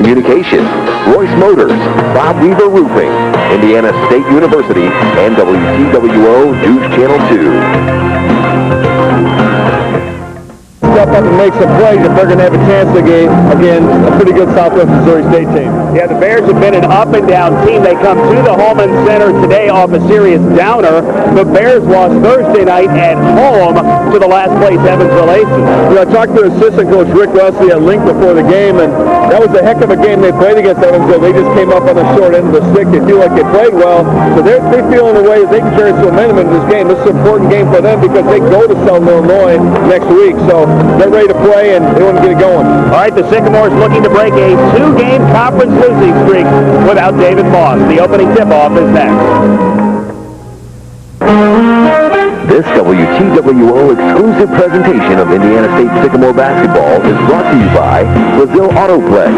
Communications, Royce Motors, Bob Weaver Roofing, Indiana State University, and WTWO News Channel 2. Step up and make some plays if they're going to have a chance to get, again, a pretty good Southwest Missouri State team. Yeah, the Bears have been an up-and-down team. They come to the Holman Center today off a serious downer. The Bears lost Thursday night at home to the last-place Evansville Aces. I talked to assistant coach Rick Wesley at Link before the game, and that was a heck of a game they played against Evansville. They just came up on the short end of the stick. They feel like they played well, so they feel in a way that they can carry some momentum into this game. This is an important game for them because they go to Southern Illinois next week, so they're ready to play and they want to get it going. All right, the Sycamores looking to break a 2-game conference losing streak without David Moss. The opening tip-off is next. This WTWO exclusive presentation of Indiana State Sycamore basketball is brought to you by Brazil Autoplex,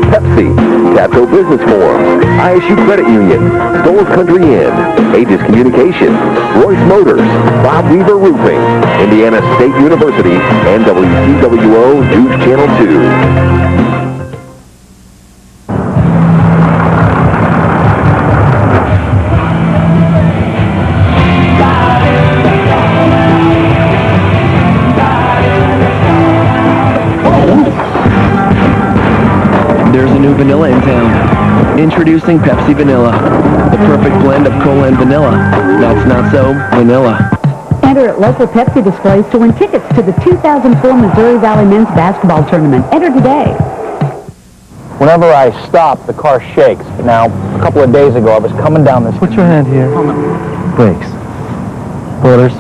Pepsi, Tapco Business Forum, ISU Credit Union, Stoles Country Inn, Aegis Communications, Royce Motors, Bob Weaver Roofing, Indiana State University, and WTWO News Channel 2. There's a new vanilla in town. Introducing Pepsi Vanilla. The perfect blend of cola and vanilla. That's not so vanilla. Enter at local Pepsi displays to win tickets to the 2004 Missouri Valley Men's Basketball Tournament. Enter today. Whenever I stop, the car shakes. Now, a couple of days ago, I was coming down this... Put your hand here. Brakes. Rotors.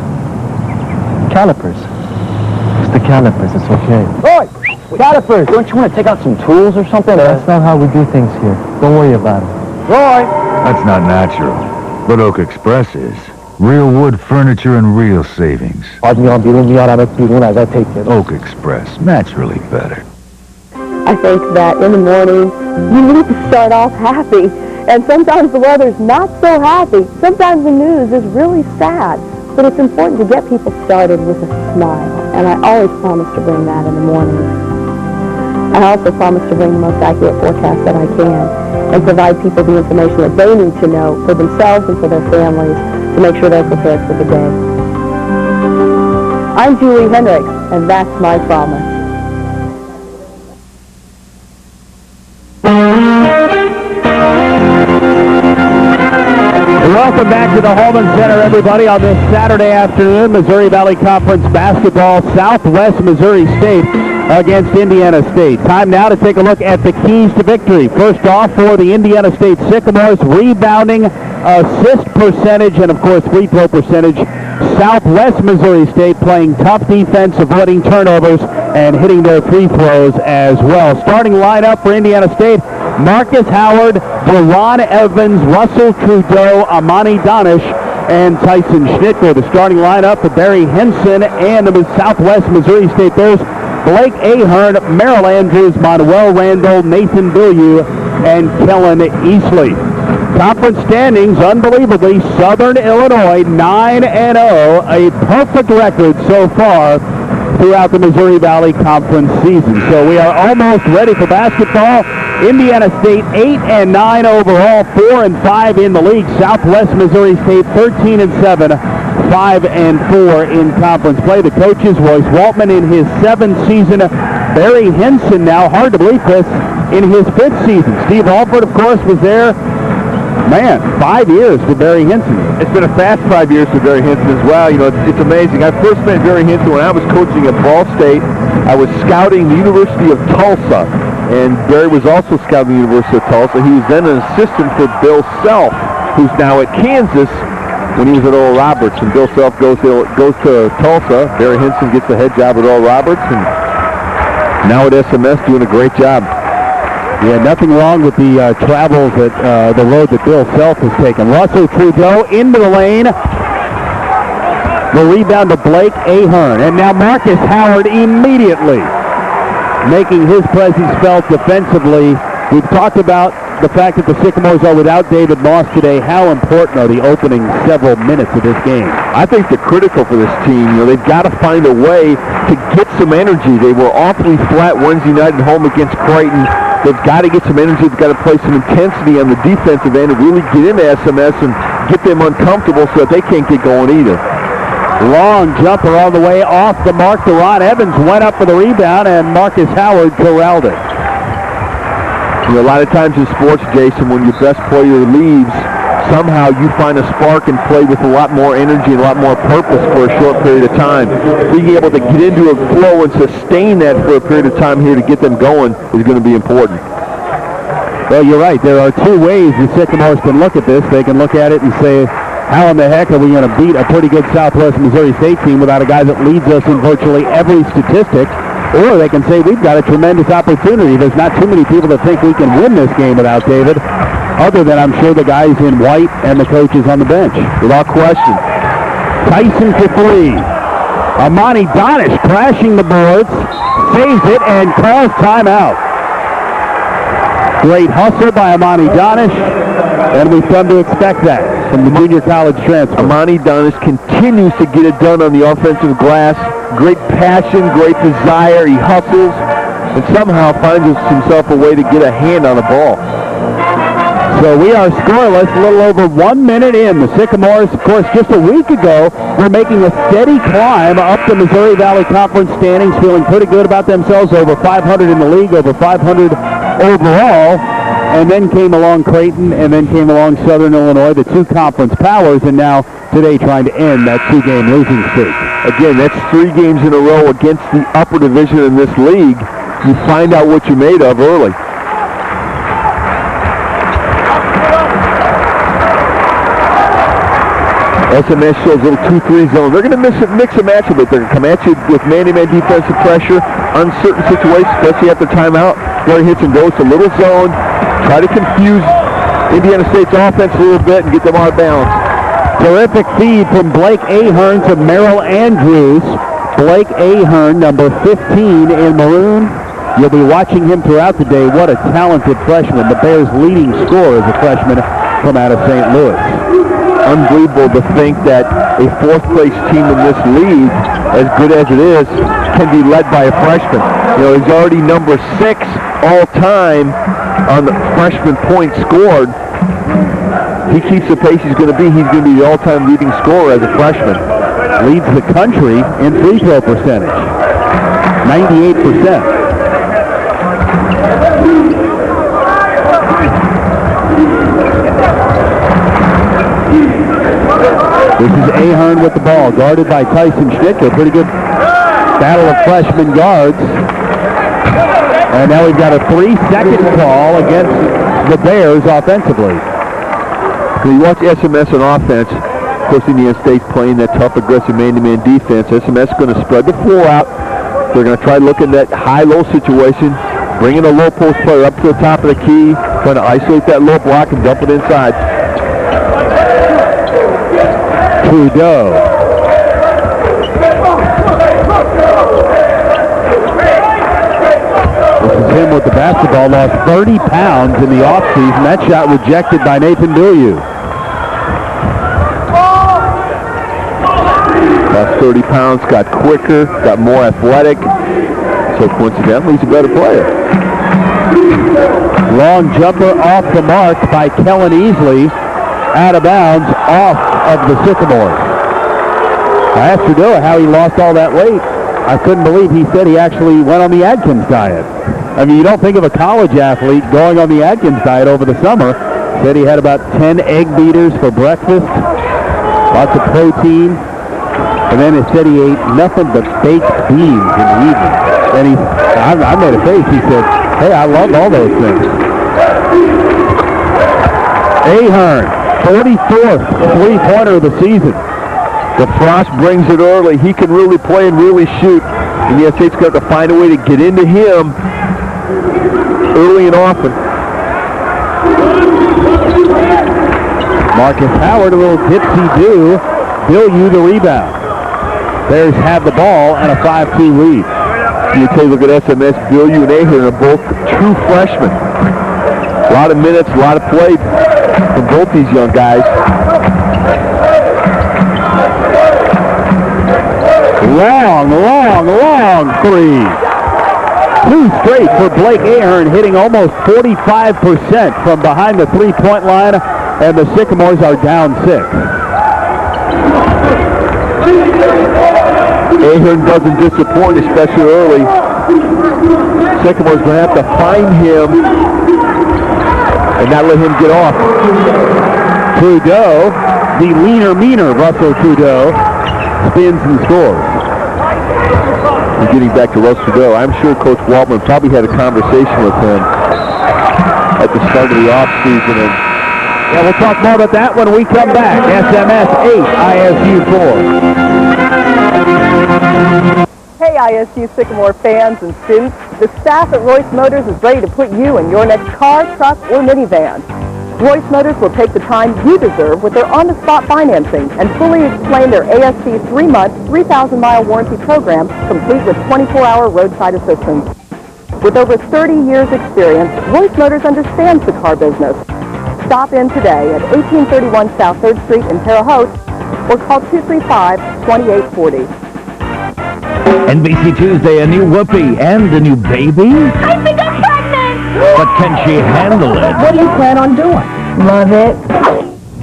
Calipers. It's the calipers. It's okay. Roy! Calipers! Don't you want to take out some tools or something? That's not how we do things here. Don't worry about it. Roy! That's not natural. But Oak Express is. Real wood furniture and real savings. Oak Express. Naturally better. I think that in the morning, you need to start off happy. And sometimes the weather's not so happy. Sometimes the news is really sad. But it's important to get people started with a smile. And I always promise to bring that in the morning. I also promise to bring the most accurate forecast that I can and provide people the information that they need to know for themselves and for their families to make sure they're prepared for the day. I'm Julie Hendricks, and that's my promise. Welcome back to the Holman Center, everybody, on this Saturday afternoon. Missouri Valley Conference basketball, Southwest Missouri State against Indiana State. Time now to take a look at the keys to victory. First off, for the Indiana State Sycamores, rebounding, assist percentage, and of course free throw percentage. Southwest Missouri State playing tough defense, avoiding turnovers, and hitting their free throws as well. Starting lineup for Indiana State: Marcus Howard, Deron Evans, Russell Trudeau, Amani Donish, and Tyson Schnittler. The starting lineup for Barry Henson and the Southwest Missouri State Bears: Blake Ahern, Merrill Andrews, Manuel Randall, Nathan Bilyeu, and Kellen Easley. Conference standings, unbelievably, Southern Illinois 9-0, a perfect record so far throughout the Missouri Valley Conference season. So we are almost ready for basketball. Indiana State 8-9 overall, 4-5 in the league. Southwest Missouri State 13-7, 5-4 in conference play. The coaches: Royce Waltman in his 7th season, Barry Henson now, hard to believe this, in his 5th season. Steve Alford, of course, was there. Man, 5 years for Barry Henson. It's been a fast 5 years for Barry Henson as well. You know, it's amazing. I first met Barry Henson when I was coaching at Ball State. I was scouting the University of Tulsa, and Barry was also scouting the University of Tulsa. He was then an assistant for Bill Self, who's now at Kansas, when he was at Oral Roberts. And Bill Self goes to Tulsa. Barry Henson gets the head job at Oral Roberts, and now at SMS doing a great job. Yeah, nothing wrong with the travels that the road that Bill Self has taken. Russell Trudeau into the lane. The rebound to Blake Ahern. And now Marcus Howard immediately making his presence felt defensively. We've talked about the fact that the Sycamores are without David Moss today. How important are the opening several minutes of this game? I think they're critical for this team. You know, they've got to find a way to get some energy. They were awfully flat Wednesday night at home against Creighton. They've got to get some energy. They've got to play some intensity on the defensive end and really get into SMS and get them uncomfortable so that they can't get going either. Long jumper all the way off the mark. DeRon Evans went up for the rebound, and Marcus Howard corralled it. You know, a lot of times in sports, Jason, when your best player leaves, somehow you find a spark and play with a lot more energy and a lot more purpose for a short period of time. Being able to get into a flow and sustain that for a period of time here to get them going is going to be important. Well, you're right. There are two ways the Sycamores can look at this. They can look at it and say, how in the heck are we going to beat a pretty good Southwest Missouri State team without a guy that leads us in virtually every statistic? Or they can say, we've got a tremendous opportunity. There's not too many people that think we can win this game without David, other than I'm sure the guys in white and the coaches on the bench. Without question. Tyson for three. Amani Donish crashing the boards, saves it, and calls timeout. Great hustle by Amani Donish, and we've come to expect that from the junior college transfer. Amani Donish continues to get it done on the offensive glass. Great passion, great desire. He hustles and somehow finds himself a way to get a hand on the ball. So we are scoreless, a little over 1 minute in. The Sycamores, of course, just a week ago, were making a steady climb up the Missouri Valley Conference standings, feeling pretty good about themselves, over 500 in the league, over 500 overall. And then came along Creighton, and then came along Southern Illinois, the two conference powers, and now today trying to end that two-game losing streak. Again, that's 3 games in a row against the upper division in this league. You find out what you're made of early. SMS shows a little 2-3 zone. They're going to mix and match a bit. They're going to come at you with man-to-man defensive pressure, uncertain situations, especially after timeout. Gary Hitson goes to little zone, try to confuse Indiana State's offense a little bit and get them out of balance. Terrific feed from Blake Ahern to Merrill Andrews. Blake Ahern, number 15 in maroon. You'll be watching him throughout the day. What a talented freshman. The Bears' leading scorer as a freshman from out of St. Louis. Unbelievable to think that a fourth-place team in this league, as good as it is, can be led by a freshman. You know, he's already number 6 all-time on the freshman points scored. He keeps the pace he's going to be the all-time leading scorer as a freshman. Leads the country in free throw percentage, 98%. This is Ahern with the ball, guarded by Tyson Schnittke. Pretty good battle of freshman guards. And now we've got a 3-second call against the Bears offensively. When you watch SMS on offense, of course Indiana State's playing that tough, aggressive man-to-man defense. SMS is going to spread the floor out. They're going to try to look in that high-low situation, bringing a low post player up to the top of the key, trying to isolate that low block and dump it inside. Trudeau. This is him with the basketball. Lost 30 pounds in the offseason. That shot rejected by Nathan Bilyeu. Lost 30 pounds, got quicker, got more athletic. So coincidentally, he's a better player. Long jumper off the mark by Kellen Easley. Out of bounds, off of the Sycamores. I asked Trudeau how he lost all that weight. I couldn't believe he said he actually went on the Atkins diet. I mean, you don't think of a college athlete going on the Atkins diet over the summer. Said he had about 10 egg beaters for breakfast, lots of protein, and then it said he ate nothing but baked beans in the evening. And I made a face. He said, hey, I love all those things. Ahern. 44th three-pointer of the season. DeFrost brings it early. He can really play and really shoot. And the State's got to find a way to get into him early and often. Marcus Howard, a little tipsy-do. Bilyeu the rebound. Bears have the ball and a 5-2 lead. You take a look at SMS, Bilyeu and Ahern are both true freshmen. A lot of minutes, a lot of play from both these young guys. Long three. 2 straight for Blake Ahern, hitting almost 45% from behind the three-point line, and the Sycamores are down 6. Ahern doesn't disappoint, especially early. Sycamore's going to have to find him and not let him get off. Trudeau, the leaner, meaner Russell Trudeau, spins and scores. And getting back to Russell Trudeau, I'm sure Coach Waltman probably had a conversation with him at the start of the offseason. And yeah, we'll talk more about that when we come back. SMS 8, ISU 4. Hey ISU Sycamore fans and students, the staff at Royce Motors is ready to put you in your next car, truck, or minivan. Royce Motors will take the time you deserve with their on-the-spot financing and fully explain their ASC 3-month, 3,000-mile warranty program, complete with 24-hour roadside assistance. With over 30 years experience, Royce Motors understands the car business. Stop in today at 1831 South 3rd Street in Terre Haute or call 235-2840. NBC Tuesday, a new Whoopi and a new baby? I think I'm pregnant! But can she handle it? What do you plan on doing? Love it.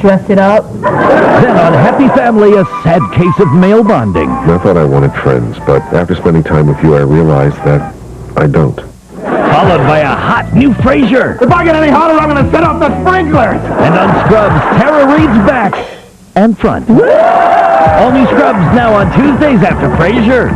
Dress it up. Then on Happy Family, a sad case of male bonding. I thought I wanted friends, but after spending time with you, I realized that I don't. Followed by a hot new Frasier. If I get any hotter, I'm going to set off the sprinklers! And on Scrubs, Tara Reid's back and front. All new Scrubs now on Tuesdays after Frasier.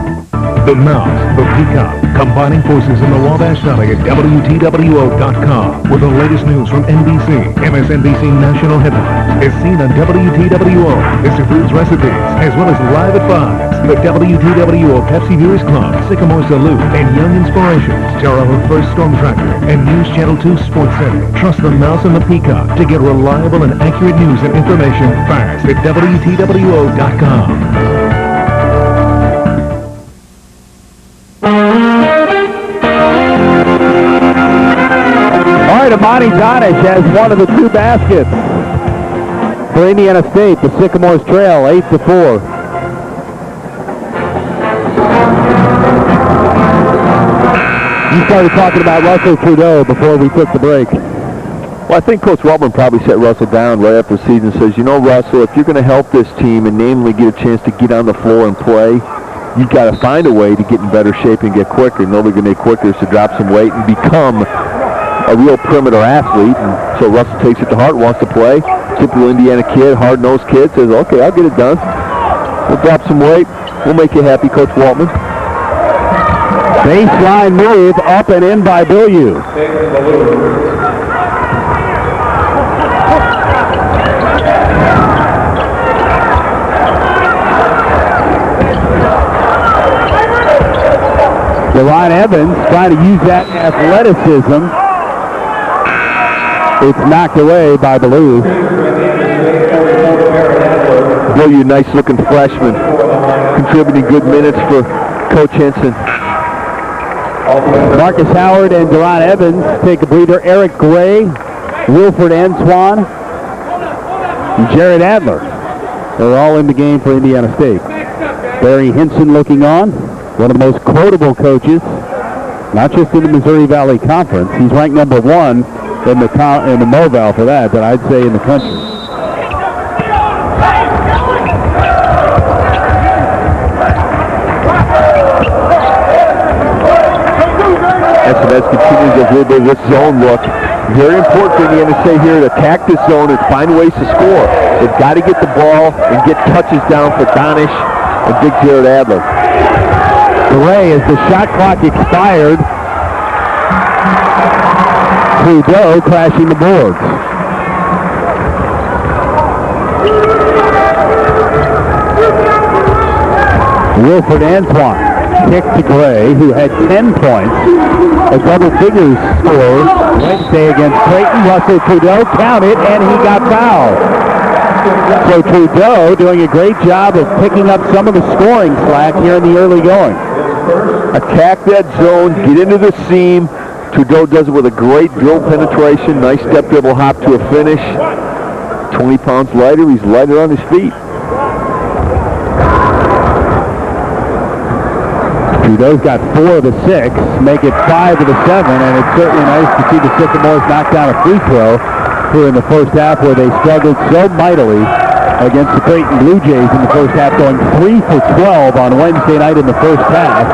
The Mouse, the Peacock, combining forces in the Wabash Valley at WTWO.com with the latest news from NBC, MSNBC national headlines, is seen on WTWO, Mr. Food's recipes, as well as live at 5, the WTWO Pepsi Viewers Club, Sycamore Salute, and Young Inspirations, Terre First Storm Tracker, and News Channel 2 Sports Center. Trust the Mouse and the Peacock to get reliable and accurate news and information fast at WTWO.com. All right, Amani Donish has one of the 2 baskets for Indiana State. The Sycamores trail 8-4. You started talking about Russell Trudeau before we took the break. well, I think Coach Waltman probably set Russell down right after the season and says, you know, Russell, if you're going to help this team and namely get a chance to get on the floor and play, you've got to find a way to get in better shape and get quicker. And the only way to get quicker is to drop some weight and become a real perimeter athlete. And so Russell takes it to heart, wants to play. Typical Indiana kid, hard-nosed kid, says, okay, I'll get it done. We'll drop some weight. We'll make you happy, Coach Waltman. Baseline move up and in by Bilyeu. DeRon Evans trying to use that athleticism. It's knocked away by Bilyeu. Bilyeu, nice-looking freshman, contributing good minutes for Coach Henson. Marcus Howard and DeRon Evans take a breather. Eric Gray, Wilfred Antoine, and Jared Adler. They're all in the game for Indiana State. Barry Hinson looking on. One of the most quotable coaches, not just in the Missouri Valley Conference. He's ranked number 1 in the MoVal for that, but I'd say in the country. SMS continues a little bit of this zone look. Very important for Indiana State here to attack this zone and find ways to score. They've got to get the ball and get touches down for Donish and big Jared Adler. Gray, as the shot clock expired, Trudeau crashing the boards. Wilfred Antoine kick to Gray, who had 10 points, a double figures score Wednesday against Creighton. Russell Trudeau counted, and he got fouled. So Trudeau doing a great job of picking up some of the scoring slack here in the early going. Attack that zone, get into the seam. Trudeau does it with a great drill penetration, nice step dribble hop to a finish. 20 pounds lighter, he's lighter on his feet. two. Those got 4 of the 6, make it 5 of the 7, and it's certainly nice to see the Sycamores knock down a free throw here in the first half where they struggled so mightily against the Creighton Blue Jays in the first half, going 3 for 12 on Wednesday night in the first half.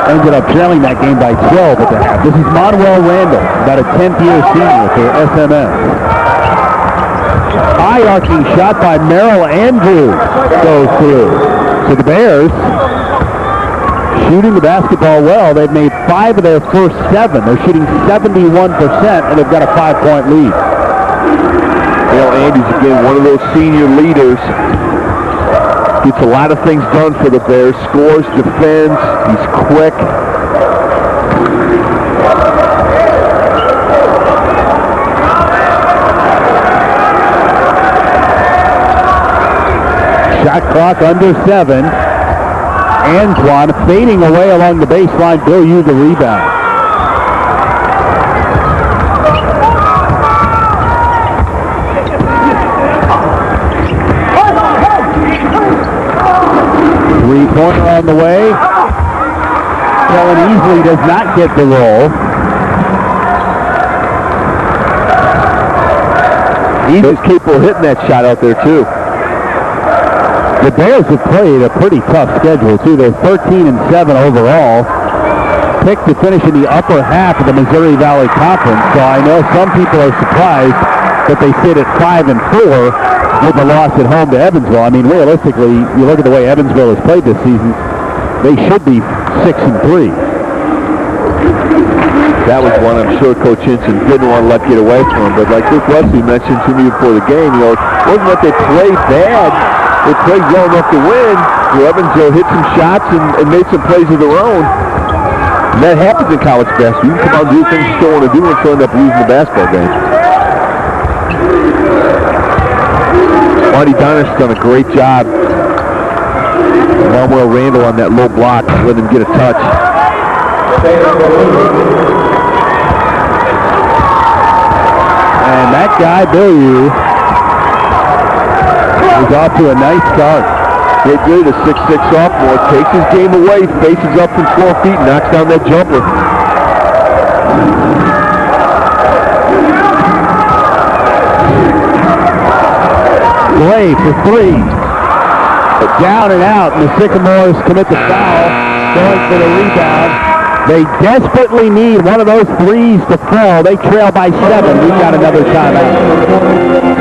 Ended up trailing that game by 12 at the half. This is Manuel Randall, about a 10th-year senior for SMS. High arcing shot by Merrill Andrews goes through. So the Bears shooting the basketball well. They've made 5 of their first 7. They're shooting 71%, and they've got a 5-point lead. Merrill Andrews, again, one of those senior leaders. Gets a lot of things done for the Bears. Scores, defends, he's quick. Shot clock under 7. Antoine fading away along the baseline. Bill Yu the rebound. Three-pointer on the way. Kellen Easley does not get the roll. He's capable of hitting that shot out there, too. The Bears have played a pretty tough schedule, too. They're 13-7 overall. Picked to finish in the upper half of the Missouri Valley Conference, so I know some people are surprised that they sit at 5-4 with a loss at home to Evansville. I mean, realistically, you look at the way Evansville has played this season, they should be 6-3. That was one I'm sure Coach Hinson didn't want to let get away from. But like Luke Wesley mentioned to me before the game, it wasn't that they played bad. They played well enough to win. Evansville hit some shots and made some plays of their own. And that happens in college basketball. You can come out and do things you still want to do and still end up losing the basketball game. Marty Donner's done a great job. Manuel Randall on that low block, let him get a touch. And that guy, Bill Yu, is off to a nice start. Get good, a 6'6 sophomore, takes his game away, faces up from 12 feet, knocks down that jumper. Gray for 3. But down and out, and the Sycamores commit the foul, going for the rebound. They desperately need one of those threes to fall. They trail by 7. We've got another timeout.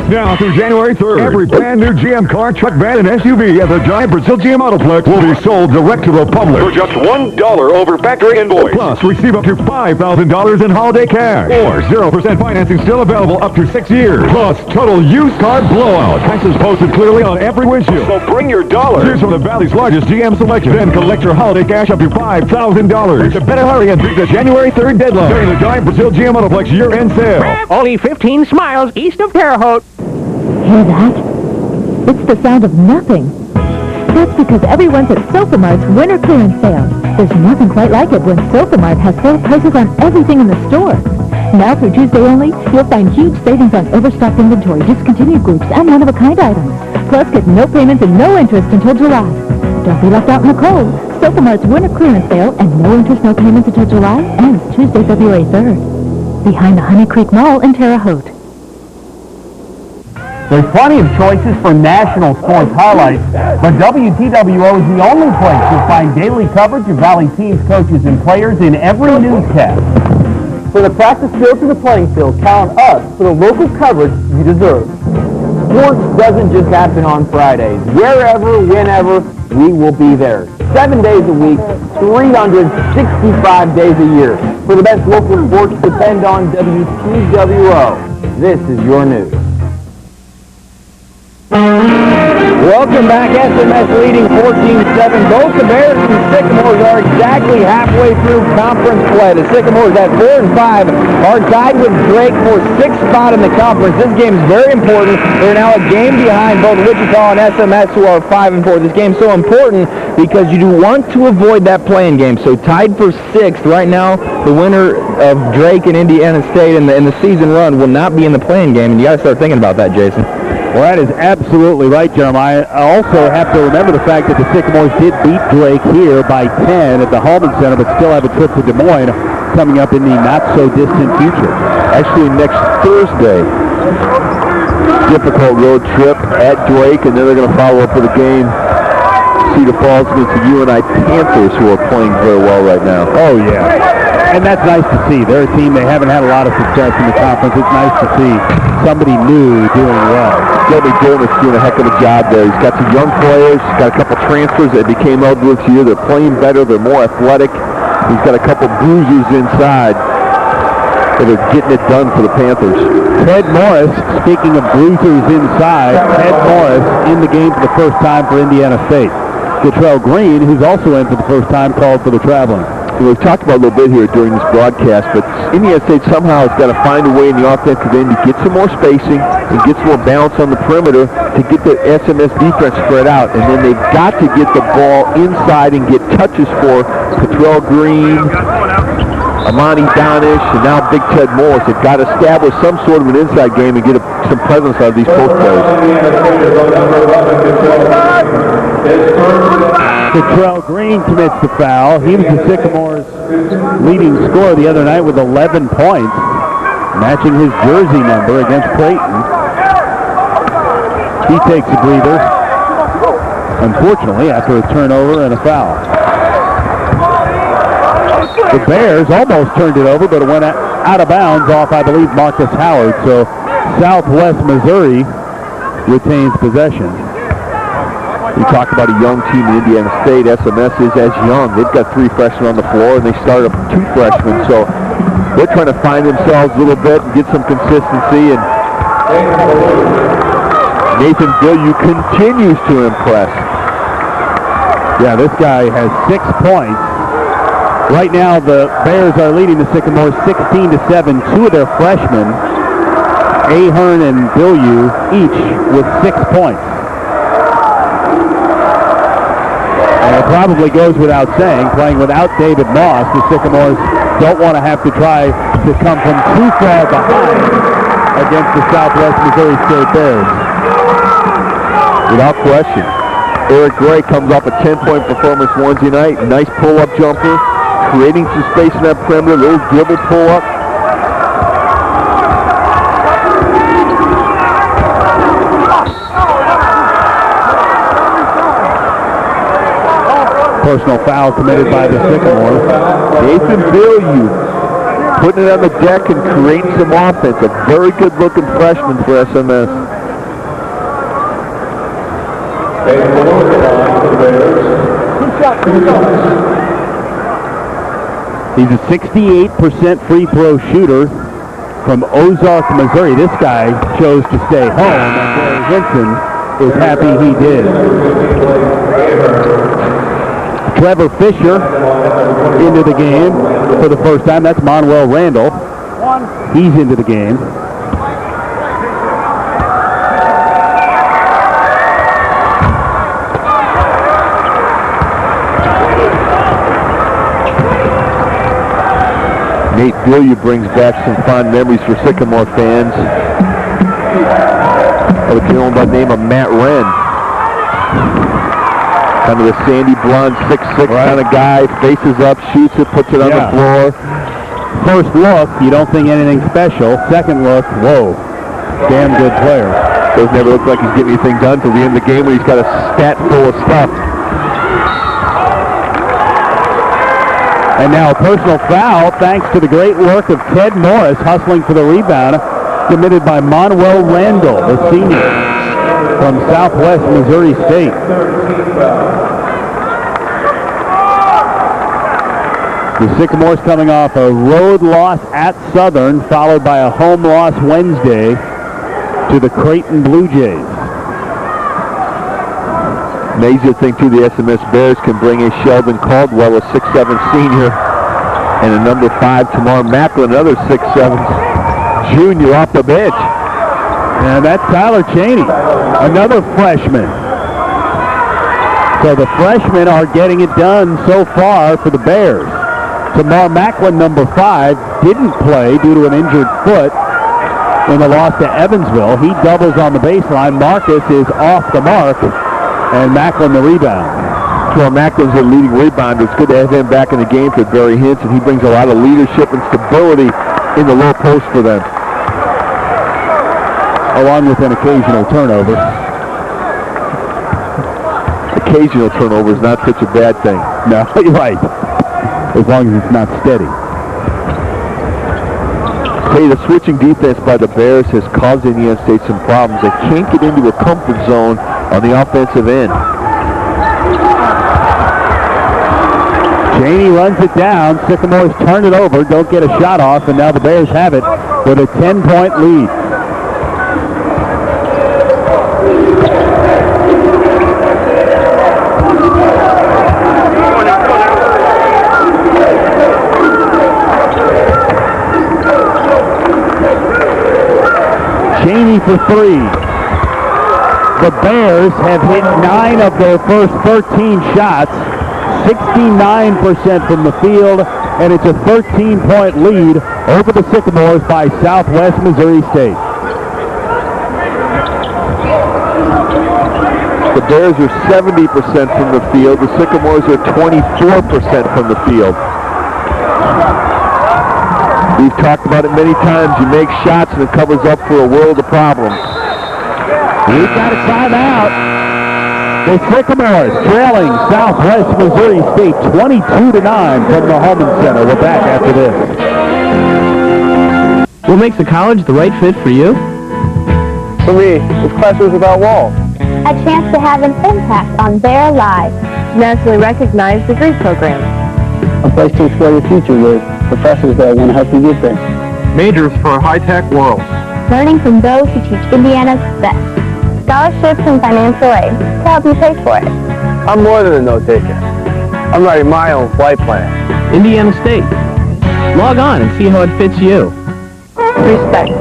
Now through January 3rd, every brand new GM car, truck, van, and SUV at the Giant Brazil GM Autoplex will be sold direct to the public for just $1 over factory invoice. Plus, receive up to $5,000 in holiday cash. Or 0% financing still available up to 6 years. Plus, total used car blowout. Prices posted clearly on every windshield. So bring your dollar. Choose from the Valley's largest GM selection. Then collect your holiday cash up to $5,000. So better hurry and beat the January 3rd deadline during the Giant Brazil GM Autoplex year-end sale. Only 15 miles east of Terre Haute. Hear that? It's the sound of nothing. That's because everyone's at Sofamart's winter clearance sale. There's nothing quite like it when Sofamart has sale prices on everything in the store. Now through Tuesday only, you'll find huge savings on overstocked inventory, discontinued groups, and one-of-a-kind items. Plus, get no payments and no interest until July. Don't be left out in the cold. Sofamart's winter clearance sale and no interest, no payments until July ends Tuesday, February 3rd. Behind the Honey Creek Mall in Terre Haute. There's plenty of choices for national sports highlights, but WTWO is the only place you'll find daily coverage of Valley teams, coaches, and players in every newscast. For the practice field to the playing field, count on us for the local coverage you deserve. Sports doesn't just happen on Fridays. Wherever, whenever, we will be there. 7 days a week, 365 days a year. For the best local sports, depend on WTWO. This is your news. Welcome back. SMS leading 14-7. Both the Bears and the Sycamores are exactly halfway through conference play. The Sycamores at 4-5 are tied with Drake for 6th spot in the conference. This game is very important. They're now a game behind both Wichita and SMS, who are 5-4. This game is so important because you do want to avoid that play-in game. So tied for 6th right now. The winner of Drake and Indiana State in the season run will not be in the play-in game, and you got to start thinking about that, Jason. Well, that is absolutely right, Jeremiah. I also have to remember the fact that the Sycamores did beat Drake here by 10 at the Holman Center, but still have a trip to Des Moines coming up in the not-so-distant future. Actually, next Thursday, difficult road trip at Drake, and then they're going to follow up with a game, Cedar Falls against the UNI Panthers, who are playing very well right now. Oh, yeah. And that's nice to see. They're a team, they haven't had a lot of success in the conference. It's nice to see somebody new doing well. Jeremy Dermott's doing a heck of a job there. He's got some young players. He's got a couple transfers that became eligible this year. They're playing better. They're more athletic. He's got a couple bruisers inside that are getting it done for the Panthers. Ted Morris, speaking of bruisers inside, Ted Morris in the game for the first time for Indiana State. Detrell Green, who's also in for the first time, called for the traveling. We've talked about a little bit here during this broadcast, but Indiana State somehow has got to find a way in the offensive end to get some more spacing and get some more balance on the perimeter to get the SMS defense spread out. And then they've got to get the ball inside and get touches for Detrell Green, Amani Donish, and now Big Ted Morris. They've got to establish some sort of an inside game and get some presence out of these post players. Detrell Green commits the foul. He was the Sycamores' leading scorer the other night with 11 points, matching his jersey number against Creighton. He takes a breather, unfortunately, after a turnover and a foul. The Bears almost turned it over, but it went out of bounds off, I believe, Marcus Howard. So Southwest Missouri retains possession. We talk about a young team in Indiana State. SMS is as young. They've got 3 freshmen on the floor, and they started up 2 freshmen. So they're trying to find themselves a little bit and get some consistency. And Nathan Billieu continues to impress. Yeah, this guy has 6 points. Right now, the Bears are leading the Sycamores 16-7. 2 of their freshmen, Ahern and Billieu, each with 6 points. And it probably goes without saying, playing without David Moss, the Sycamores don't want to have to try to come from too far behind against the Southwest Missouri State Bears. Without question. Eric Gray comes off a 10-point performance Wednesday night. Nice pull-up jumper, creating some space in that perimeter, little dribble pull-up. Personal foul committed by the Sycamores. Nathan Billieu putting it on the deck and creating some offense. A very good-looking freshman for SMS. He's a 68% free throw shooter from Ozark, Missouri. This guy chose to stay home, and Barry Hinson is happy he did. Trevor Fisher into the game for the first time. That's Manuel Randall. He's into the game. Nate Billieu brings back some fond memories for Sycamore fans of a gentleman by the name of Matt Wren. Kind of the sandy blonde, 6'6" kind of guy, faces up, shoots it, puts it on the floor. First look, you don't think anything special. Second look, whoa, damn good player. Doesn't ever look like he's getting anything done till the end of the game when he's got a stat full of stuff. And now a personal foul thanks to the great work of Ted Morris hustling for the rebound, committed by Manuel Randall, the senior from Southwest Missouri State. The Sycamores coming off a road loss at Southern, followed by a home loss Wednesday to the Creighton Blue Jays. Amazing thing, too, the SMS Bears can bring in Sheldon Caldwell, a 6'7" senior, and a number 5, Tamar Macklin, another 6'7" junior off the bench. And that's Tyler Chaney, another freshman. So the freshmen are getting it done so far for the Bears. Tamar Macklin, number 5, didn't play due to an injured foot. in the loss to Evansville. He doubles on the baseline. Marcus is off the mark, and Macklin the rebound. Well, Macklin's their leading rebounder. It's good to have him back in the game for Barry Hinson. He brings a lot of leadership and stability in the low post for them. Along with an occasional turnover. Occasional turnover is not such a bad thing. No, you're right. As long as it's not steady. Hey, the switching defense by the Bears has caused Indiana State some problems. They can't get into a comfort zone on the offensive end. Cheney runs it down. Sycamores turn it over, don't get a shot off, and now the Bears have it with a 10-point lead. Cheney for three. The Bears have hit 9 of their first 13 shots, 69% from the field, and it's a 13-point lead over the Sycamores by Southwest Missouri State. The Bears are 70% from the field. The Sycamores are 24% from the field. We've talked about it many times. You make shots and it covers up for a world of problems. We've got a timeout. The Sycamores trailing Southwest Missouri State 22-9 from the Holman Center. We're back after this. What makes a college the right fit for you? For me, it's Classrooms Without Walls. A chance to have an impact on their lives. Nationally recognized degree program. A place to explore your future with professors that want to help you get there. Majors for a high-tech world. Learning from those who teach Indiana's best. Scholarships and financial aid to help you pay for it. I'm more than a note taker. I'm writing my own flight plan. Indiana State. Log on and see how it fits you. Respect.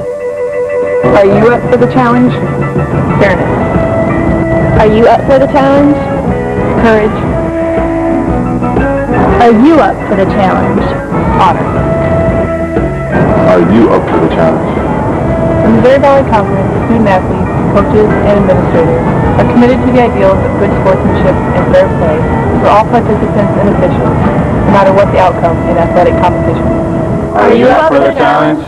Are you up for the challenge? Fairness. Are you up for the challenge? Courage. Are you up for the challenge? Honor. Are you up for the challenge? The Missouri Valley Conference, student athletes, coaches, and administrators are committed to the ideals of good sportsmanship and fair play for all participants and officials, no matter what the outcome in athletic competition. Are you up for the challenge?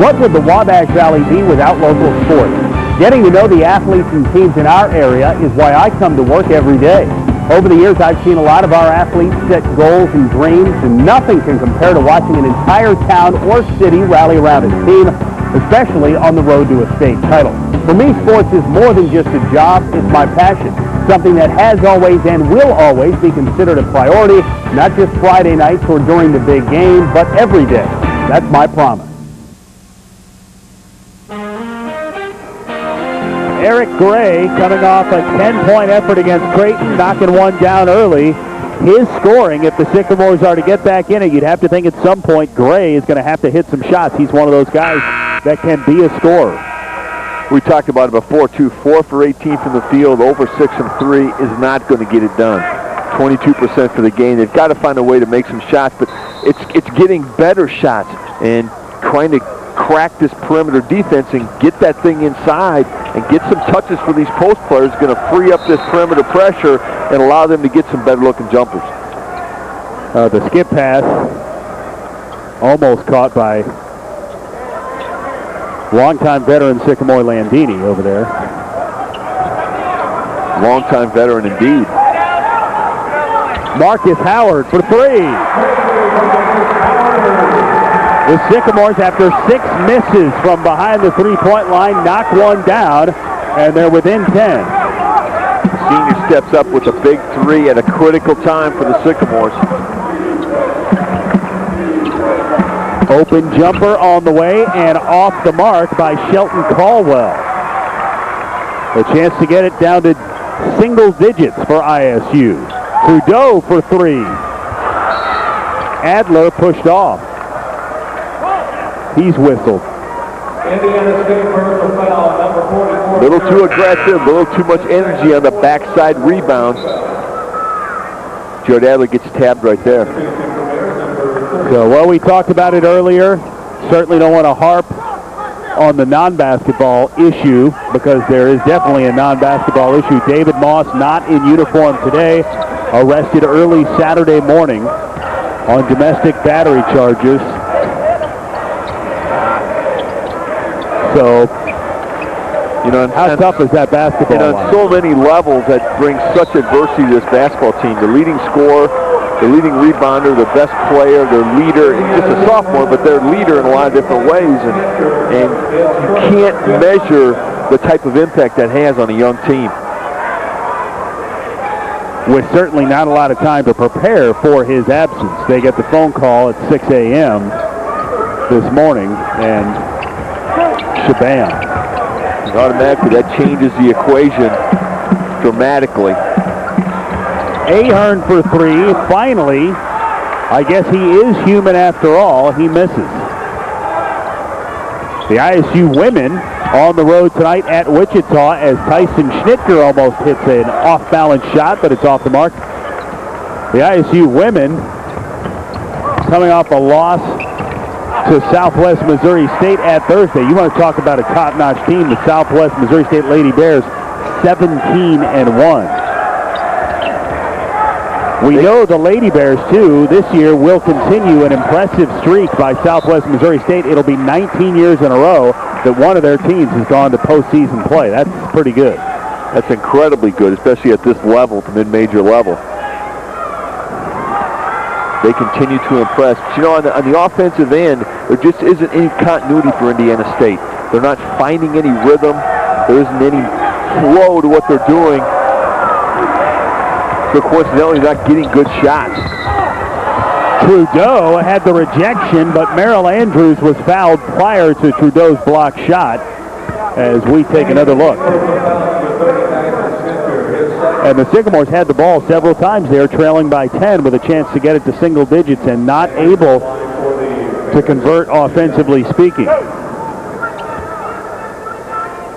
What would the Wabash Valley be without local sports? Getting to know the athletes and teams in our area is why I come to work every day. Over the years, I've seen a lot of our athletes set goals and dreams, and nothing can compare to watching an entire town or city rally around a team, especially on the road to a state title. For me, sports is more than just a job. It's my passion, something that has always and will always be considered a priority, not just Friday nights or during the big game, but every day. That's my promise. Eric Gray coming off a 10-point effort against Creighton, knocking one down early. His scoring, if the Sycamores are to get back in it, you'd have to think at some point Gray is going to have to hit some shots. He's one of those guys that can be a scorer. We talked about it before, too. 4 for 18 from the field, over 6 from 3 is not going to get it done. 22% for the game. They've got to find a way to make some shots, but it's getting better shots and trying to crack this perimeter defense and get that thing inside and get some touches for these post players. Going to free up this perimeter pressure and allow them to get some better-looking jumpers. The skip pass almost caught by longtime veteran Sycamore Landini over there. Longtime veteran indeed. Marcus Howard for three. The Sycamores, after 6 misses from behind the three-point line, knock one down, and they're within 10. Senior steps up with a big 3 at a critical time for the Sycamores. Open jumper on the way and off the mark by Shelton Caldwell. A chance to get it down to single digits for ISU. Trudeau for 3. Adler pushed off. He's whistled. Indiana State personal foul, number 44. A little too aggressive, a little too much energy on the backside rebound. Jared Adler gets tabbed right there. So, well, we talked about it earlier. Certainly don't want to harp on the non-basketball issue, because there is definitely a non-basketball issue. David Moss, not in uniform today, arrested early Saturday morning on domestic battery charges. So, how tough is that basketball? On so many levels, that brings such adversity to this basketball team. The leading scorer, the leading rebounder, the best player, their leader, just a sophomore, but their leader in a lot of different ways. And you can't measure the type of impact that has on a young team. With certainly not a lot of time to prepare for his absence. They get the phone call at 6 a.m. this morning, and shabam. Automatically, that changes the equation dramatically. Ahern for three. Finally, I guess he is human after all. He misses. The ISU women on the road tonight at Wichita as Tyson Schnitker almost hits an off-balance shot, but it's off the mark. The ISU women coming off a loss to Southwest Missouri State at Thursday. You want to talk about a top-notch team, the Southwest Missouri State Lady Bears, 17-1. We know the Lady Bears, too, this year will continue an impressive streak by Southwest Missouri State. It'll be 19 years in a row that one of their teams has gone to postseason play. That's pretty good. That's incredibly good, especially at this level, the mid-major level. They continue to impress. But, on the offensive end, there just isn't any continuity for Indiana State. They're not finding any rhythm. There isn't any flow to what they're doing. So coincidentally, not getting good shots. Trudeau had the rejection, but Merrill Andrews was fouled prior to Trudeau's block shot as we take another look. And the Sycamores had the ball several times there, trailing by 10 with a chance to get it to single digits and not able to convert offensively speaking.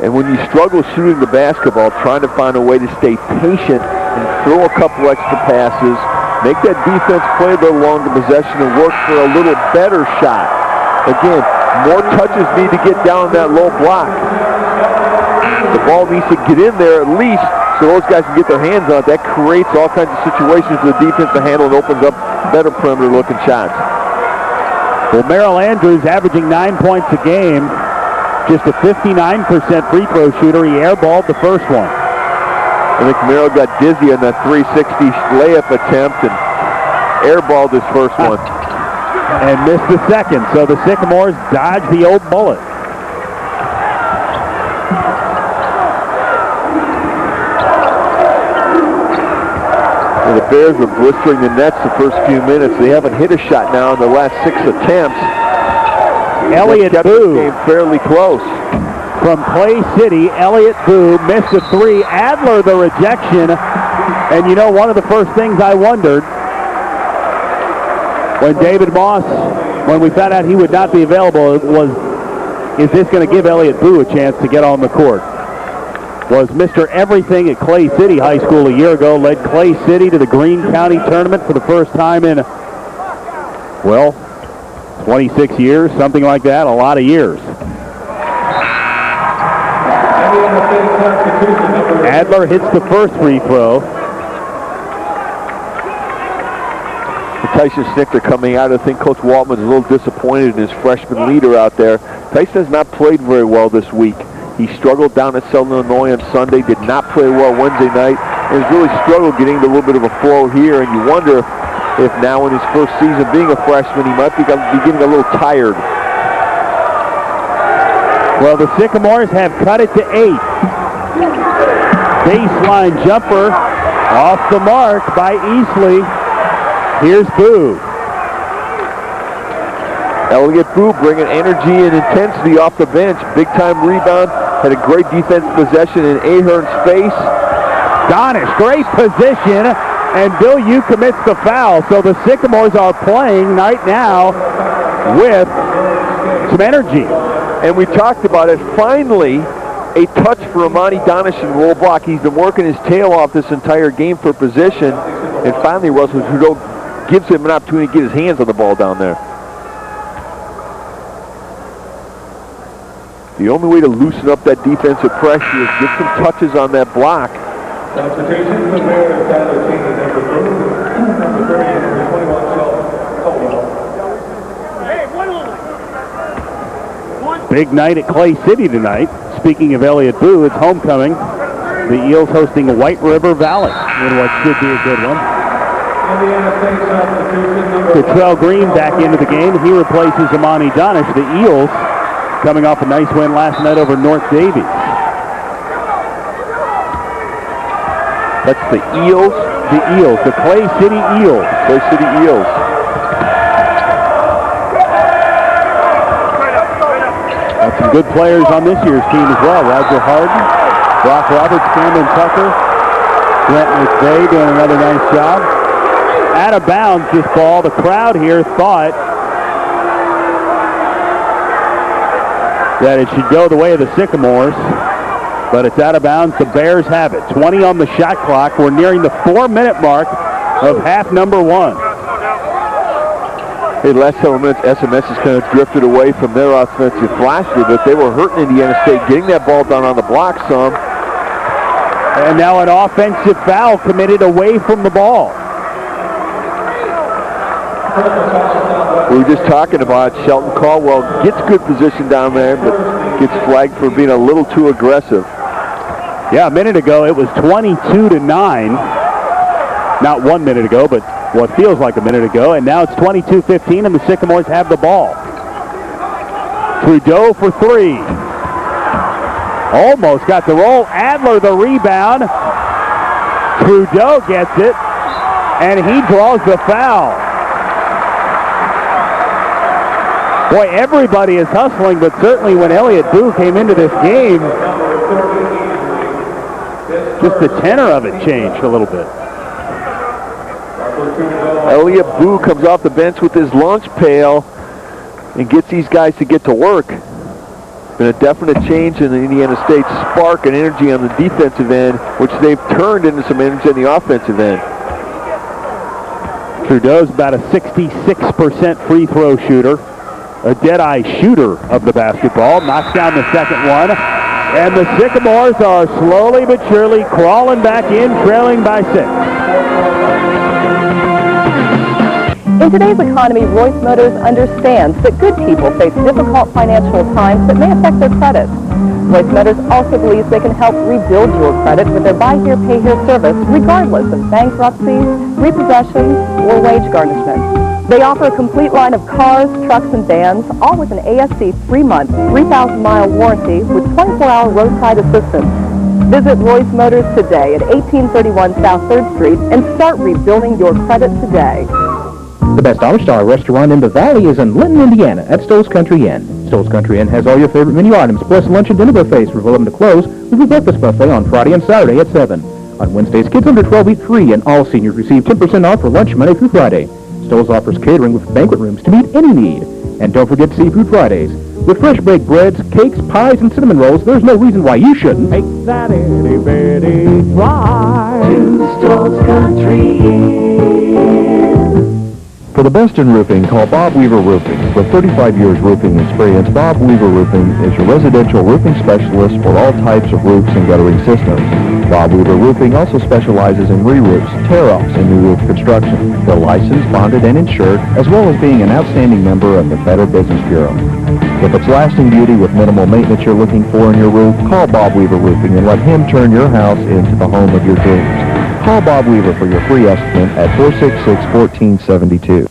And when you struggle shooting the basketball, trying to find a way to stay patient and throw a couple extra passes, make that defense play the longer possession and work for a little better shot. Again, more touches need to get down that low block. The ball needs to get in there at least so those guys can get their hands on it. That creates all kinds of situations for the defense to handle and opens up better perimeter-looking shots. Well, Merrill Andrews averaging 9 points a game, just a 59% free throw shooter. He airballed the first one. I think Merrill got dizzy on that 360 layup attempt and airballed his first one. And missed the second, so the Sycamores dodged the old bullet. And the Bears were blistering the nets the first few minutes. They haven't hit a shot now in the last 6 attempts. Elliott Boo came fairly close. From Clay City, Elliott Boo missed a three. Adler the rejection. And one of the first things I wondered when David Moss, when we found out he would not be available, was, is this going to give Elliott Boo a chance to get on the court? Was Mr. Everything at Clay City High School a year ago, led Clay City to the Greene County Tournament for the first time in, 26 years, something like that, a lot of years. Adler hits the first free throw. Tyson Schnitker coming out. I think Coach Waltman's a little disappointed in his freshman leader out there. Tyson has not played very well this week. He struggled down at Southern Illinois on Sunday, did not play well Wednesday night, and has really struggled getting a little bit of a flow here. And you wonder if now in his first season being a freshman, he might be getting a little tired. Well, the Sycamores have cut it to 8. Baseline jumper off the mark by Easley. Here's Boo. Elliott Boo bringing energy and intensity off the bench. Big-time rebound. Had a great defense possession in Ahern's face. Donish, great position. And Bill Yu commits the foul. So the Sycamores are playing right now with some energy. And we talked about it. Finally, a touch for Amani Donish in roll block. He's been working his tail off this entire game for position. And finally, Russell Trudeau gives him an opportunity to get his hands on the ball down there. The only way to loosen up that defensive pressure is get some touches on that block. Substitution, the Bears have a change in number 3. Number 30 and number 21, Sheldon Caldwell. Big night at Clay City tonight. Speaking of Elliott Boo, it's homecoming. The Eels hosting White River Valley in what should be a good one. Indiana State substitution, number Detrell Green back into the game. He replaces Amani Donish. The Eels coming off a nice win last night over North Davies. That's the Eels. The Clay City Eels. Clay City Eels. Got some good players on this year's team as well. Roger Harden, Brock Roberts, Cameron Tucker, Brent McVeigh doing another nice job. Out of bounds, this ball. The crowd here thought that it should go the way of the Sycamores, but it's out of bounds. The Bears have it. 20 on the shot clock. We're nearing the 4-minute mark of half number 1. Hey, last several minutes, SMS has kind of drifted away from their offensive flasher, but they were hurting Indiana State, getting that ball down on the block some. And now an offensive foul committed away from the ball. We were just talking about Shelton Caldwell gets good position down there, but gets flagged for being a little too aggressive. Yeah, a minute ago it was 22-9. Not 1 minute ago, but what feels like a minute ago. And now it's 22-15, and the Sycamores have the ball. Trudeau for 3. Almost got the roll. Adler the rebound. Trudeau gets it, and he draws the foul. Boy, everybody is hustling, but certainly when Elliott Boo came into this game, just the tenor of it changed a little bit. Elliott Boo comes off the bench with his lunch pail and gets these guys to get to work. Been a definite change in the Indiana State spark and energy on the defensive end, which they've turned into some energy on the offensive end. Trudeau's about a 66% free throw shooter, a dead-eye shooter of the basketball, knocks down the second one, and the Sycamores are slowly but surely crawling back in, trailing by 6. In today's economy, Royce Motors understands that good people face difficult financial times that may affect their credit. Royce Motors also believes they can help rebuild your credit with their Buy Here, Pay Here service, regardless of bankruptcies, repossessions, or wage garnishment. They offer a complete line of cars, trucks, and vans, all with an ASC 3-month, 3,000-mile warranty with 24-hour roadside assistance. Visit Royce Motors today at 1831 South 3rd Street and start rebuilding your credit today. The best All-Star restaurant in the Valley is in Linton, Indiana at Stowe's Country Inn. Stowe's Country Inn has all your favorite menu items, plus lunch and dinner buffets from 11 to close, with a breakfast buffet on Friday and Saturday at 7. On Wednesdays, kids under 12 eat free, and all seniors receive 10% off for lunch Monday through Friday. Stowe's offers catering with banquet rooms to meet any need. And don't forget Seafood Fridays. With fresh baked breads, cakes, pies, and cinnamon rolls, there's no reason why you shouldn't make that itty-bitty drive to Stowe's Country Inn. For the best in roofing, call Bob Weaver Roofing. With 35 years roofing experience, Bob Weaver Roofing is your residential roofing specialist for all types of roofs and guttering systems. Bob Weaver Roofing also specializes in re-roofs, tear-offs, and new roof construction. They're licensed, bonded, and insured, as well as being an outstanding member of the Better Business Bureau. If it's lasting beauty with minimal maintenance you're looking for in your roof, call Bob Weaver Roofing and let him turn your house into the home of your dreams. Call Bob Weaver for your free estimate at 466-1472.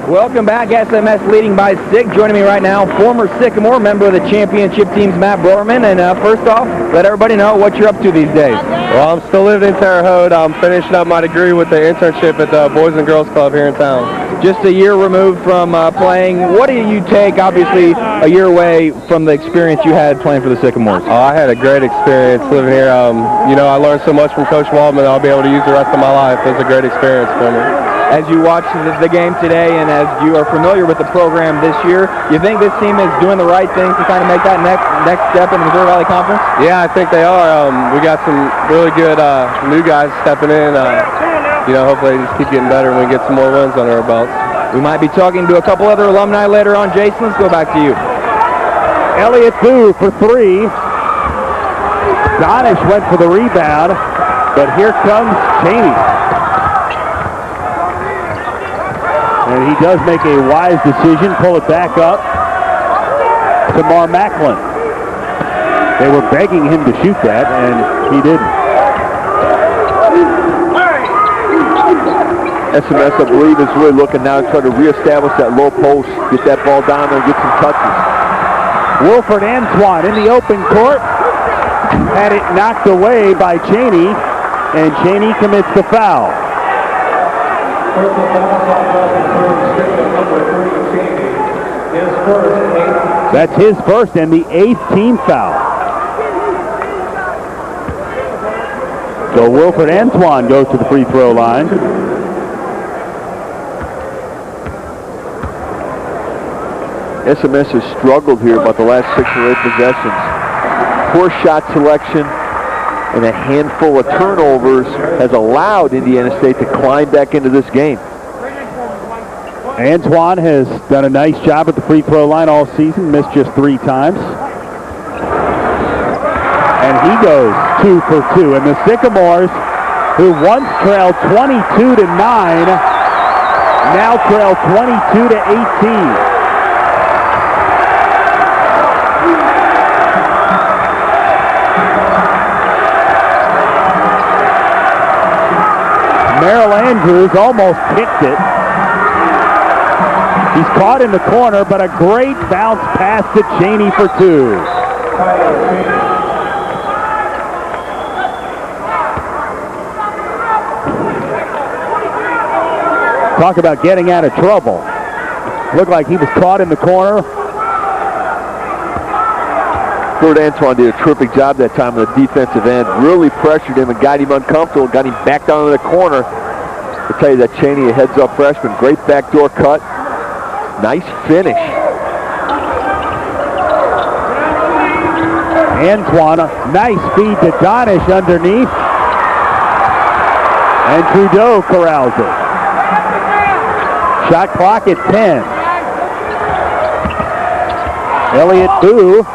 Welcome back, SMS leading by 6. Joining me right now, former Sycamore member of the championship teams, Matt Broerman. And first off, let everybody know what you're up to these days. Well, I'm still living in Terre Haute. I'm finishing up my degree with the internship at the Boys and Girls Club here in town. Just a year removed from playing. What do you take, obviously, a year away from the experience you had playing for the Sycamores? Oh, I had a great experience living here. You know, I learned so much from Coach Waldman that I'll be able to use the rest of my life. It was a great experience for me. As you watch the game today and as you are familiar with the program this year, you think this team is doing the right things to kind of make that next step in the Missouri Valley Conference? Yeah, I think they are. We got some really good new guys stepping in. You know, hopefully they just keep getting better and we get some more wins under our belts. We might be talking to a couple other alumni later on. Jason, let's go back to you. Elliott Boo for three. Donish went for the rebound, but here comes Cheney. And he does make a wise decision, pull it back up to Mar Macklin. They were begging him to shoot that, and he didn't. SMS, I believe, is really looking now to try to reestablish that low post, get that ball down there and get some touches. Wilfred Antoine in the open court. Had it knocked away by Cheney, and Cheney commits the foul. That's his first and the 8th team foul. So Wilfred Antoine goes to the free throw line. SMS has struggled here about the last 6 or 8 possessions. Poor shot selection and a handful of turnovers has allowed Indiana State to climb back into this game. Antoine has done a nice job at the free throw line all season, missed just 3 times. And he goes 2 for 2. And the Sycamores, who once trailed 22-9, now trail 22-18. Merrill Andrews almost kicked it. He's caught in the corner, but a great bounce pass to Cheney for 2. Talk about getting out of trouble. Looked like he was caught in the corner. Wilfred Antoine did a terrific job that time on the defensive end. Really pressured him and got him uncomfortable, got him back down in the corner. I tell you that Cheney, a heads-up freshman, great backdoor cut. Nice finish. Antoine, nice feed to Donish underneath. And Trudeau corrals it. Shot clock at 10. Elliott Boo.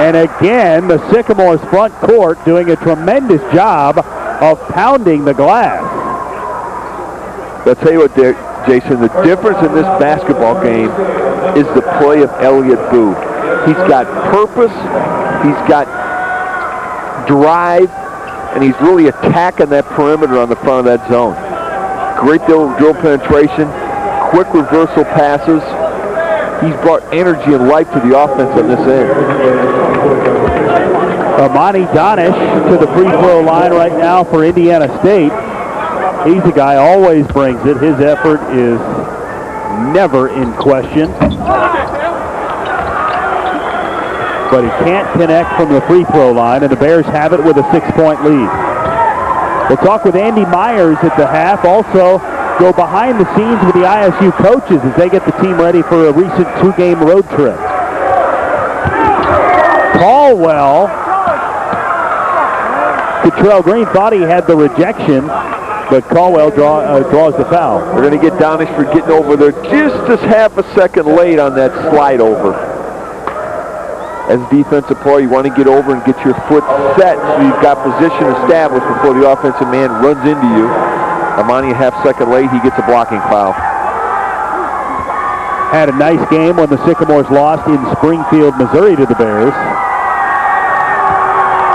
And again, the Sycamores front court doing a tremendous job of pounding the glass. I'll tell you what, Jason, the difference in this basketball game is the play of Elliott Boo. He's got purpose, he's got drive, and he's really attacking that perimeter on the front of that zone. Great drill penetration, quick reversal passes. He's brought energy and life to the offense on this end. Amani Donish to the free throw line right now for Indiana State. He's a guy always brings it. His effort is never in question. But he can't connect from the free throw line, and the Bears have it with a 6-point lead. We'll talk with Andy Myers at the half. Also, go behind the scenes with the ISU coaches as they get the team ready for a recent 2-game road trip. Caldwell. Cottrell Green thought he had the rejection, but Caldwell draws the foul. They're going to get Donish for getting over there just as half a second late on that slide over. As a defensive player, you want to get over and get your foot set so you've got position established before the offensive man runs into you. Amani a half second late, he gets a blocking foul. Had a nice game when the Sycamores lost in Springfield, Missouri to the Bears.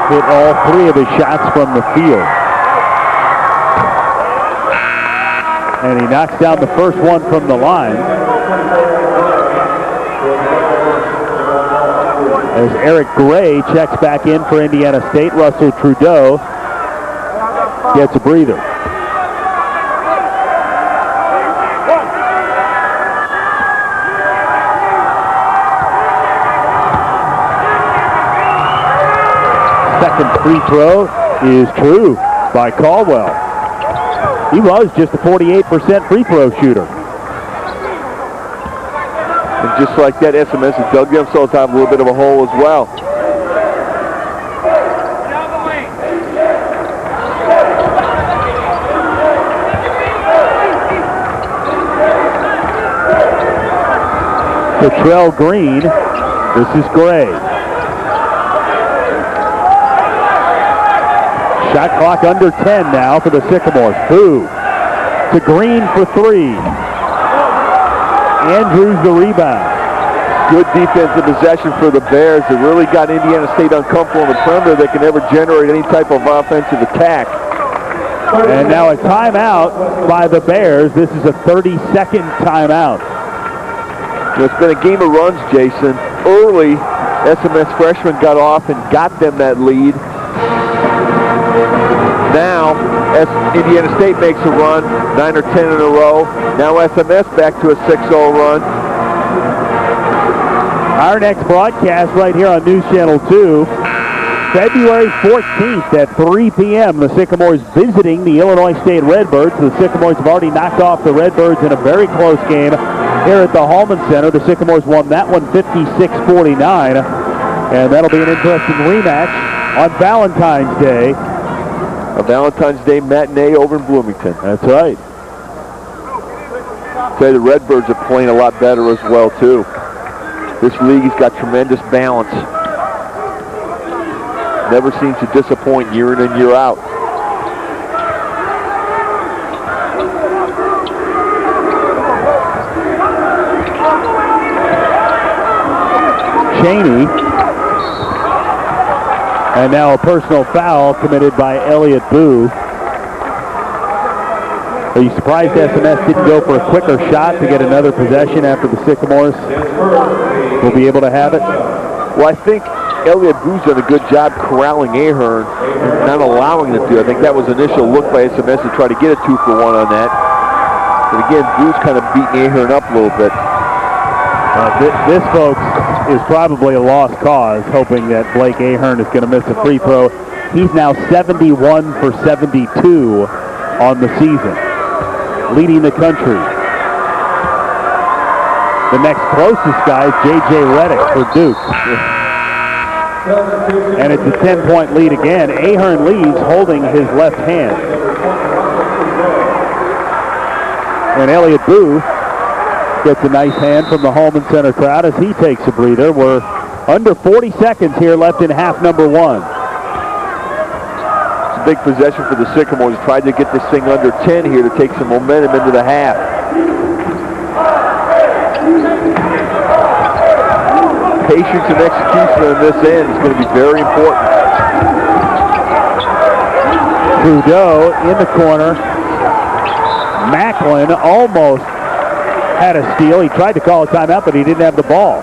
Hit all 3 of his shots from the field. And he knocks down the first one from the line. As Eric Gray checks back in for Indiana State, Russell Trudeau gets a breather. Second free throw is true by Caldwell. He was just a 48% free throw shooter. And just like that, SMS has dug themselves out a little bit of a hole as well. Cottrell Green This is Gray. Shot clock under 10 now for the Sycamores. Boo to Green for 3. Andrews the rebound. Good defensive possession for the Bears. They really got Indiana State uncomfortable in the perimeter. They can never generate any type of offensive attack. And now a timeout by the Bears. This is a 30-second timeout. It's been a game of runs, Jason. Early, SMS freshmen got off and got them that lead. Now, as Indiana State makes a run, 9 or 10 in a row. Now SMS back to a 6-0 run. Our next broadcast right here on News Channel 2, February 14th at 3 p.m. The Sycamores visiting the Illinois State Redbirds. The Sycamores have already knocked off the Redbirds in a very close game here at the Hallman Center. The Sycamores won that one 56-49. And that'll be an interesting rematch on Valentine's Day. A Valentine's Day matinee over in Bloomington. That's right. Say the Redbirds are playing a lot better as well, too. This league's got tremendous balance. Never seems to disappoint year in and year out. Cheney. And now a personal foul committed by Elliott Boo. Are you surprised SMS didn't go for a quicker shot to get another possession after the Sycamores will be able to have it? Well, I think Elliott Boo's done a good job corralling Ahern and not allowing them to. I think that was an initial look by SMS to try to get a 2-for-1 on that. But again, Boo's kind of beating Ahern up a little bit. This, folks, is probably a lost cause, hoping that Blake Ahern is going to miss a free throw. He's now 71 for 72 on the season, leading the country. The next closest guy is J.J. Redick for Duke. And it's a 10-point lead again. Ahern leads, holding his left hand. And Elliott Boo gets a nice hand from the Hallman Center crowd as he takes a breather. We're under 40 seconds here left in half number 1. It's a big possession for the Sycamores. Tried to get this thing under 10 here to take some momentum into the half. Patience and execution on this end is going to be very important. Trudeau in the corner. Macklin almost had a steal. He tried to call a timeout, but he didn't have the ball.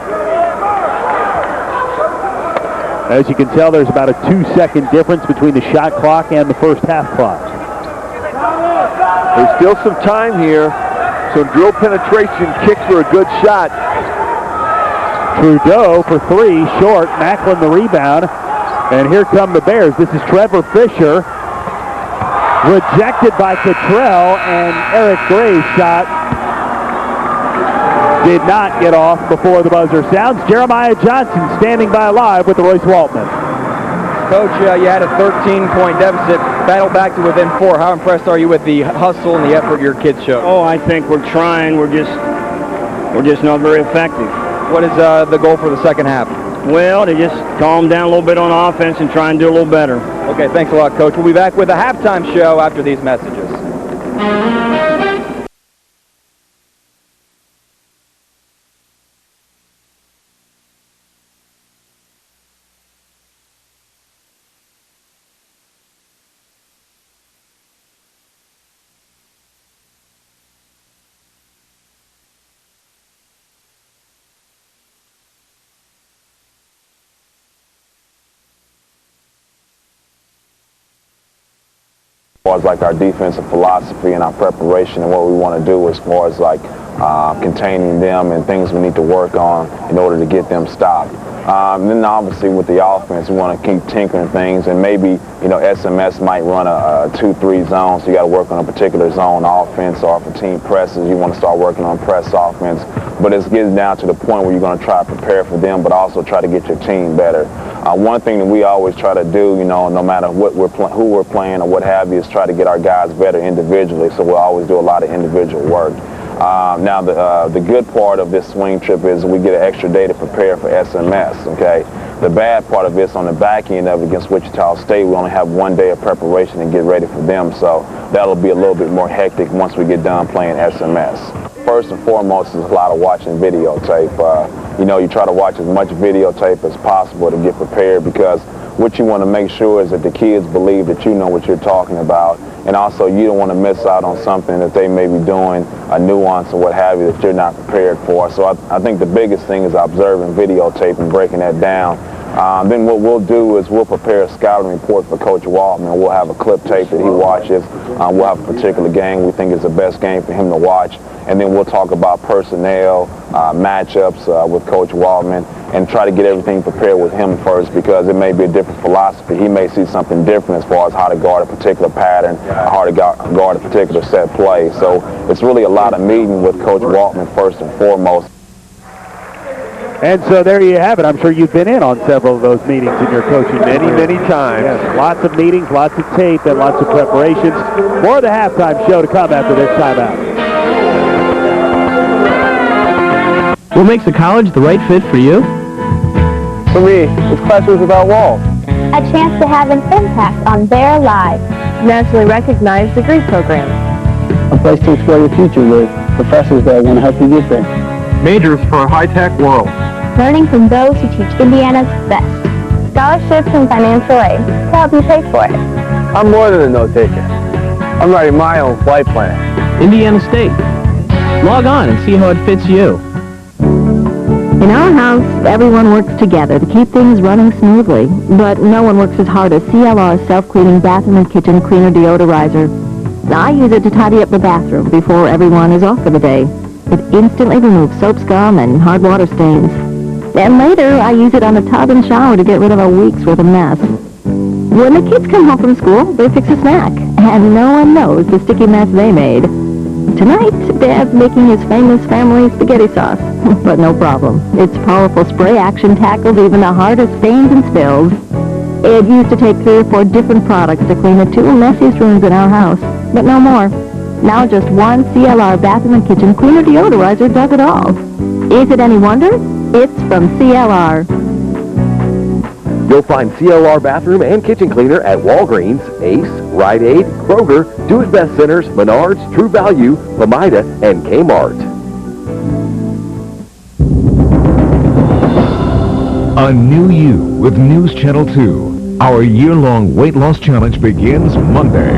As you can tell, there's about a 2-second difference between the shot clock and the first half clock. There's still some time here. Some drill penetration kick for a good shot. Trudeau for 3, short. Macklin the rebound. And here come the Bears. This is Trevor Fisher. Rejected by Cottrell, and Eric Gray's shot did not get off before the buzzer sounds. Jeremiah Johnson standing by live with the Royce Waltman. Coach, you had a 13-point deficit, battled back to within 4. How impressed are you with the hustle and the effort your kids showed? Oh, I think we're trying. We're just not very effective. What is the goal for the second half? Well, to just calm down a little bit on offense and try and do a little better. Okay, thanks a lot, Coach. We'll be back with a halftime show after these messages. As far as like our defensive philosophy and our preparation and what we want to do as far as like containing them and things we need to work on in order to get them stopped. Then obviously with the offense, we want to keep tinkering things, and maybe, you know, SMS might run a 2-3 zone, so you got to work on a particular zone offense, or if a team presses, you want to start working on press offense. But it's getting down to the point where you're going to try to prepare for them, but also try to get your team better. One thing that we always try to do, you know, no matter what who we're playing or what have you, is try to get our guys better individually, so we'll always do a lot of individual work. Now, the good part of this swing trip is we get an extra day to prepare for SMS, okay? The bad part of this on the back end of it against Wichita State, we only have 1 day of preparation and get ready for them, so that'll be a little bit more hectic once we get done playing SMS. First and foremost is a lot of watching videotape. You know, you try to watch as much videotape as possible to get prepared, because what you want to make sure is that the kids believe that you know what you're talking about, and also you don't want to miss out on something that they may be doing, a nuance or what have you, that you're not prepared for. So I think the biggest thing is observing videotape and breaking that down. Then what we'll do is we'll prepare a scouting report for Coach Waltman. We'll have a clip tape that he watches. We'll have a particular game we think is the best game for him to watch. And then we'll talk about personnel, matchups with Coach Waltman, and try to get everything prepared with him first, because it may be a different philosophy. He may see something different as far as how to guard a particular pattern, how to guard a particular set play. So it's really a lot of meeting with Coach Waltman first and foremost. And so there you have it. I'm sure you've been in on several of those meetings in your coaching career. Many times. Yes, lots of meetings, lots of tape, and lots of preparations. More of the halftime show to come after this timeout. What makes a college the right fit for you? For me, it's Classrooms Without Walls. A chance to have an impact on their lives. Nationally recognized degree programs. A place to explore your future with professors that want to help you get there. Majors for a high-tech world. Learning from those who teach Indiana's best. Scholarships and financial aid to help you pay for it. I'm more than a note taker. I'm writing my own flight plan. Indiana State. Log on and see how it fits you. In our house, everyone works together to keep things running smoothly, but no one works as hard as CLR's self-cleaning bathroom and kitchen cleaner deodorizer. I use it to tidy up the bathroom before everyone is off for the day. It instantly removes soap scum and hard water stains. And later, I use it on the tub and shower to get rid of a week's worth of mess. When the kids come home from school, they fix a snack, and no one knows the sticky mess they made. Tonight, Dad's making his famous family spaghetti sauce, but no problem. Its powerful spray action tackles even the hardest stains and spills. It used to take 3 or 4 different products to clean the 2 messiest rooms in our house, but no more. Now just one CLR bathroom and kitchen cleaner deodorizer does it all. Is it any wonder? It's from CLR. You'll find CLR bathroom and kitchen cleaner at Walgreens, Ace, Rite Aid, Kroger, Do It Best Centers, Menards, True Value, Pomida, and Kmart. A new you with News Channel 2. Our year-long weight loss challenge begins Monday.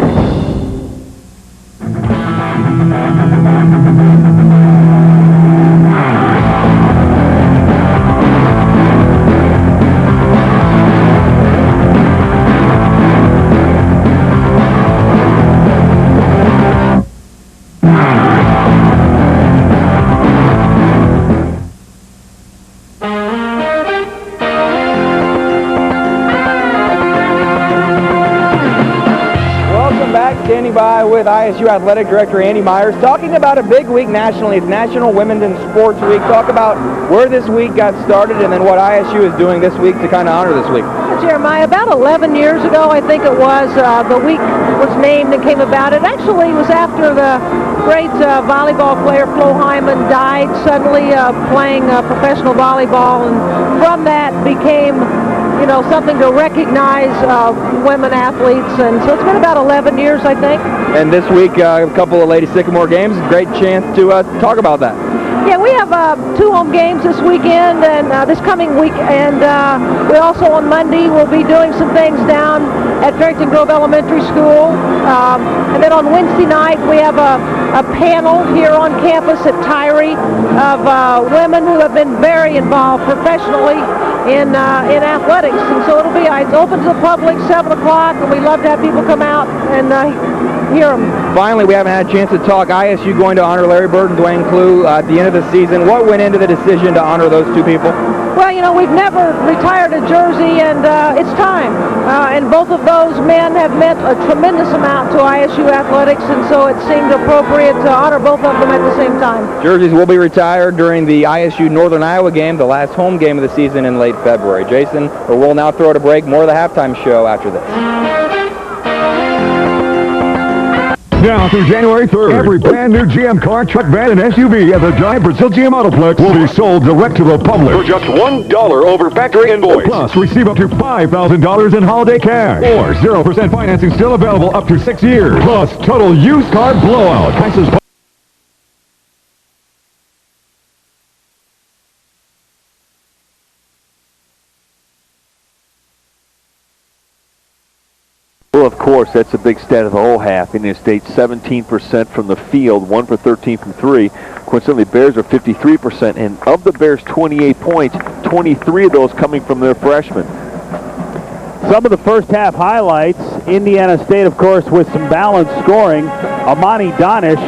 With ISU Athletic Director Andy Myers, talking about a big week nationally. It's National Women's in Sports Week. Talk about where this week got started and then what ISU is doing this week to kind of honor this week. Jeremiah, about 11 years ago, I think it was, the week was named and came about. It actually was after the great volleyball player Flo Hyman died suddenly playing professional volleyball, and from that became something to recognize women athletes, and so it's been about 11 years, I think. And this week, a couple of Lady Sycamore games. Great chance to talk about that. Yeah, we have 2 home games this weekend and this coming week, and we also on Monday will be doing some things down at Farrington Grove Elementary School, and then on Wednesday night we have a panel here on campus at Tyree of women who have been very involved professionally in athletics, and so it's open to the public, 7 o'clock, and we love to have people come out and hear them. Finally, we haven't had a chance to talk. ISU going to honor Larry Bird and Dwayne Clue at the end of the season. What went into the decision to honor those 2 people? Well, we've never retired a jersey, and it's time. And both of those men have meant a tremendous amount to ISU athletics, and so it seemed appropriate to honor both of them at the same time. Jerseys will be retired during the ISU Northern Iowa game, the last home game of the season in late February. Jason, we'll now throw it a break. More of the halftime show after this. Now through January 3rd, every brand new GM car, truck, van, and SUV at the Giant Brazil GM Autoplex will be sold direct to the public for just $1 over factory invoice. Plus, receive up to $5,000 in holiday cash. Or 0% financing still available up to 6 years. Plus, total used car blowout. Prices. Well, of course, that's a big stat of the whole half. Indiana State 17% from the field, 1 for 13 from 3. Coincidentally, Bears are 53%, and of the Bears' 28 points, 23 of those coming from their freshmen. Some of the first half highlights, Indiana State, of course, with some balanced scoring. Amani Danish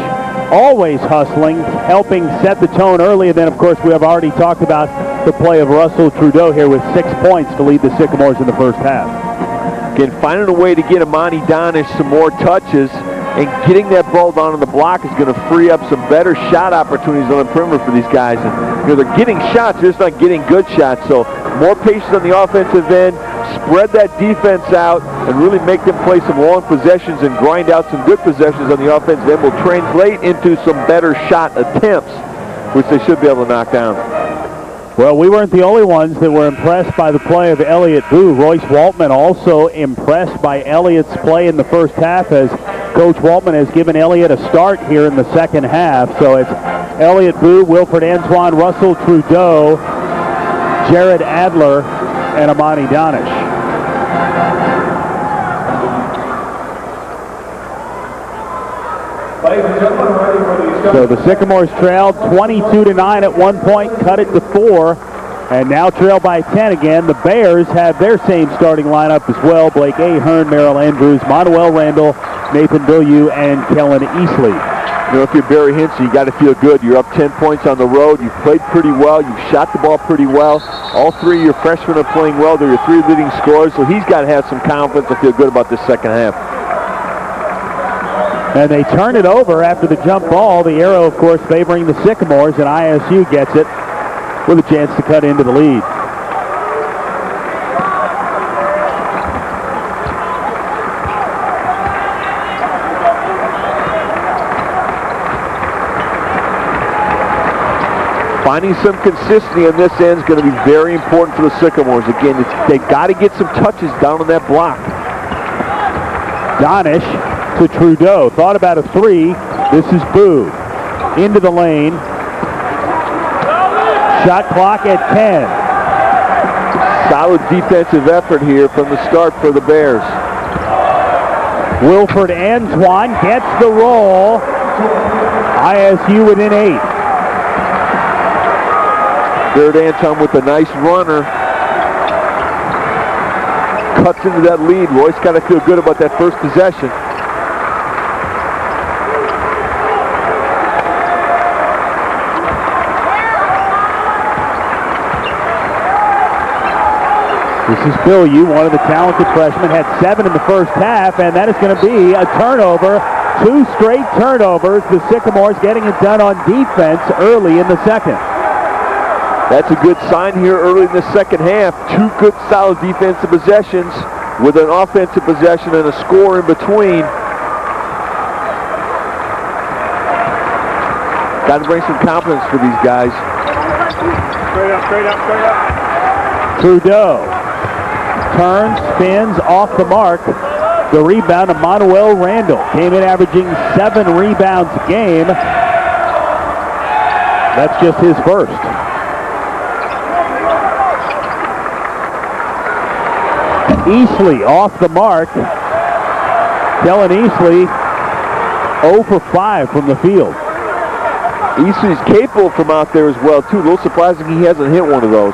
always hustling, helping set the tone early, and then, of course, we have already talked about the play of Russell Trudeau here with 6 points to lead the Sycamores in the first half. Again, finding a way to get Amani Danish some more touches and getting that ball down on the block is going to free up some better shot opportunities on the perimeter for these guys. And they're getting shots, they're just not getting good shots. So more patience on the offensive end, spread that defense out, and really make them play some long possessions and grind out some good possessions on the offense. Then will translate into some better shot attempts, which they should be able to knock down. Well, we weren't the only ones that were impressed by the play of Elliott Boo. Royce Waltman also impressed by Elliott's play in the first half, as Coach Waltman has given Elliott a start here in the second half. So it's Elliott Boo, Wilfred Antoine, Russell Trudeau, Jared Adler, and Amani Danish. Ladies and gentlemen, ready for the So the Sycamores trailed 22-9 at one point, cut it to 4, and now trail by 10 again. The Bears have their same starting lineup as well. Blake Ahern, Merrill Andrews, Manuel Randall, Nathan Bilyeu, and Kellen Easley. You know, if you're Barry Hinson, you got to feel good. You're up 10 points on the road. You've played pretty well. You've shot the ball pretty well. All 3 of your freshmen are playing well. They're your 3 leading scorers, so he's got to have some confidence to feel good about this second half. And they turn it over after the jump ball. The arrow, of course, favoring the Sycamores, and ISU gets it with a chance to cut into the lead. Finding some consistency on this end is going to be very important for the Sycamores. Again, they've got to get some touches down on that block. Danish to Trudeau. Thought about a 3. This is Boo. Into the lane. Shot clock at 10. Solid defensive effort here from the start for the Bears. Wilfred Antoine gets the roll. ISU within 8. Jared Antoine with a nice runner. Cuts into that lead. Royce got to feel good about that first possession. This is Bilyeu, one of the talented freshmen, had 7 in the first half, and that is going to be a turnover. 2 straight turnovers. The Sycamores getting it done on defense early in the second. That's a good sign here early in the second half. 2 good solid defensive possessions with an offensive possession and a score in between. Got to bring some confidence for these guys. Straight up, straight up, straight up. Trudeau turns, spins, off the mark. The rebound of Manuel Randall. Came in averaging 7 rebounds a game. That's just his first. Easley off the mark. Kellen Easley 0 for 5 from the field. Easley's capable from out there as well, too. A little surprising he hasn't hit one of those.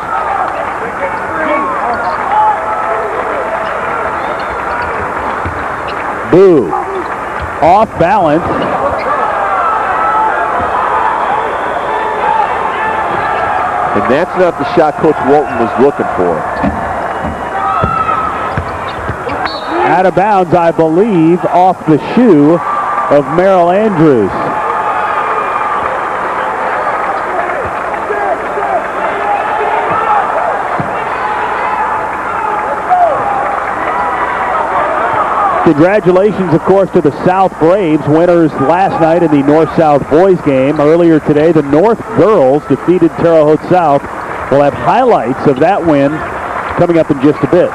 Boo. Off balance. And that's not the shot Coach Walton was looking for. Out of bounds, I believe, off the shoe of Merrill Andrews. Congratulations, of course, to the South Braves, winners last night in the North-South boys game. Earlier today, the North girls defeated Terre Haute South. We'll have highlights of that win coming up in just a bit.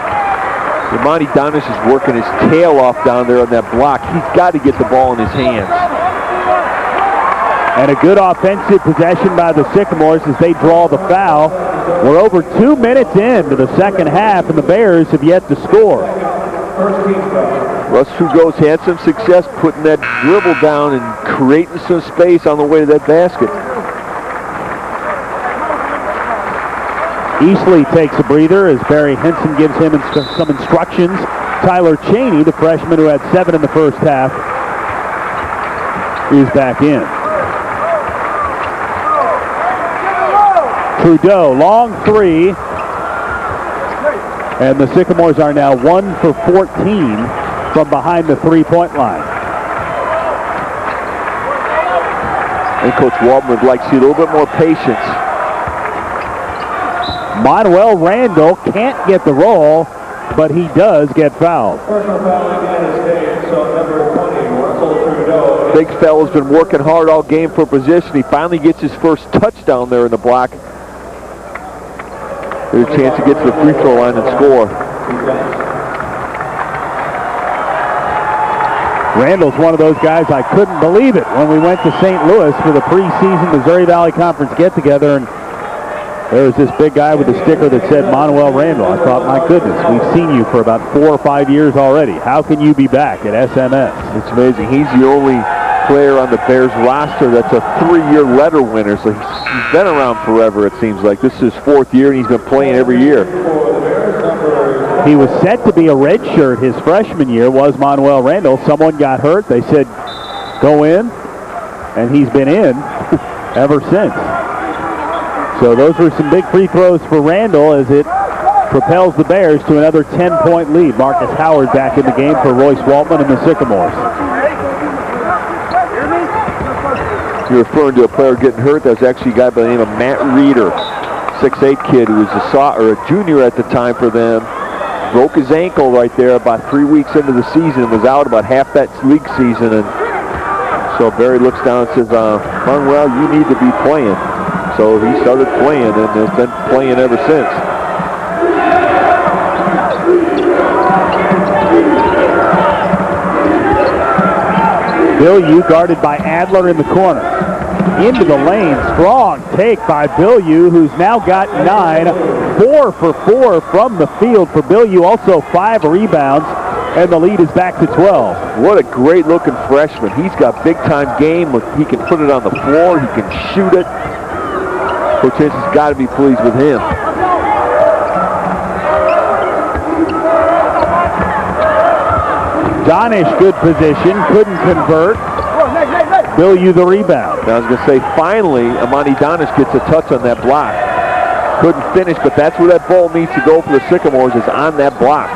Imani Donish is working his tail off down there on that block. He's got to get the ball in his hands. And a good offensive possession by the Sycamores as they draw the foul. We're over 2 minutes into the second half, and the Bears have yet to score. Russ Trugos had some success putting that dribble down and creating some space on the way to that basket. Easley takes a breather as Barry Henson gives him some instructions. Tyler Chaney, the freshman who had 7 in the first half, is back in. Trudeau, long three. And the Sycamores are now 1 for 14 from behind the three-point line. And Coach Walton would like to see a little bit more patience. Manuel Randall can't get the roll, but he does get fouled. Personal foul Indiana State, so number 20, Russell Trudeau. Big fella's been working hard all game for position. He finally gets his first touchdown there in the block. There's a chance to get to the free throw line and score. Randall's one of those guys, I couldn't believe it when we went to St. Louis for the preseason Missouri Valley Conference get-together, and there was this big guy with a sticker that said Manuel Randall. I thought, my goodness, we've seen you for about 4 or 5 years already. How can you be back at SMS? It's amazing. He's the only player on the Bears roster that's a 3-year letter winner, so he's been around forever, it seems like. This is his 4th year, and he's been playing every year. He was set to be a redshirt his freshman year, was Manuel Randall. Someone got hurt. They said, go in, and he's been in ever since. So those were some big free throws for Randall as it propels the Bears to another 10-point lead. Marcus Howard back in the game for Royce Waltman and the Sycamores. You're referring to a player getting hurt. That was actually a guy by the name of Matt Reeder, 6'8" kid who was a junior at the time for them. Broke his ankle right there about 3 weeks into the season and was out about half that league season. And so Barry looks down and says, Manuel, you need to be playing. So he started playing and has been playing ever since. Bilyeu guarded by Adler in the corner. Into the lane, strong take by Bilyeu, who's now got 9. 4 for 4 from the field for Bilyeu, also 5 rebounds, and the lead is back to 12. What a great-looking freshman. He's got big-time game. He can put it on the floor. He can shoot it. Coach Henson's got to be pleased with him. Donish, good position, couldn't convert. Bilyeu the rebound. I was going to say, finally, Imani Donish gets a touch on that block. Couldn't finish, but that's where that ball needs to go for the Sycamores, is on that block.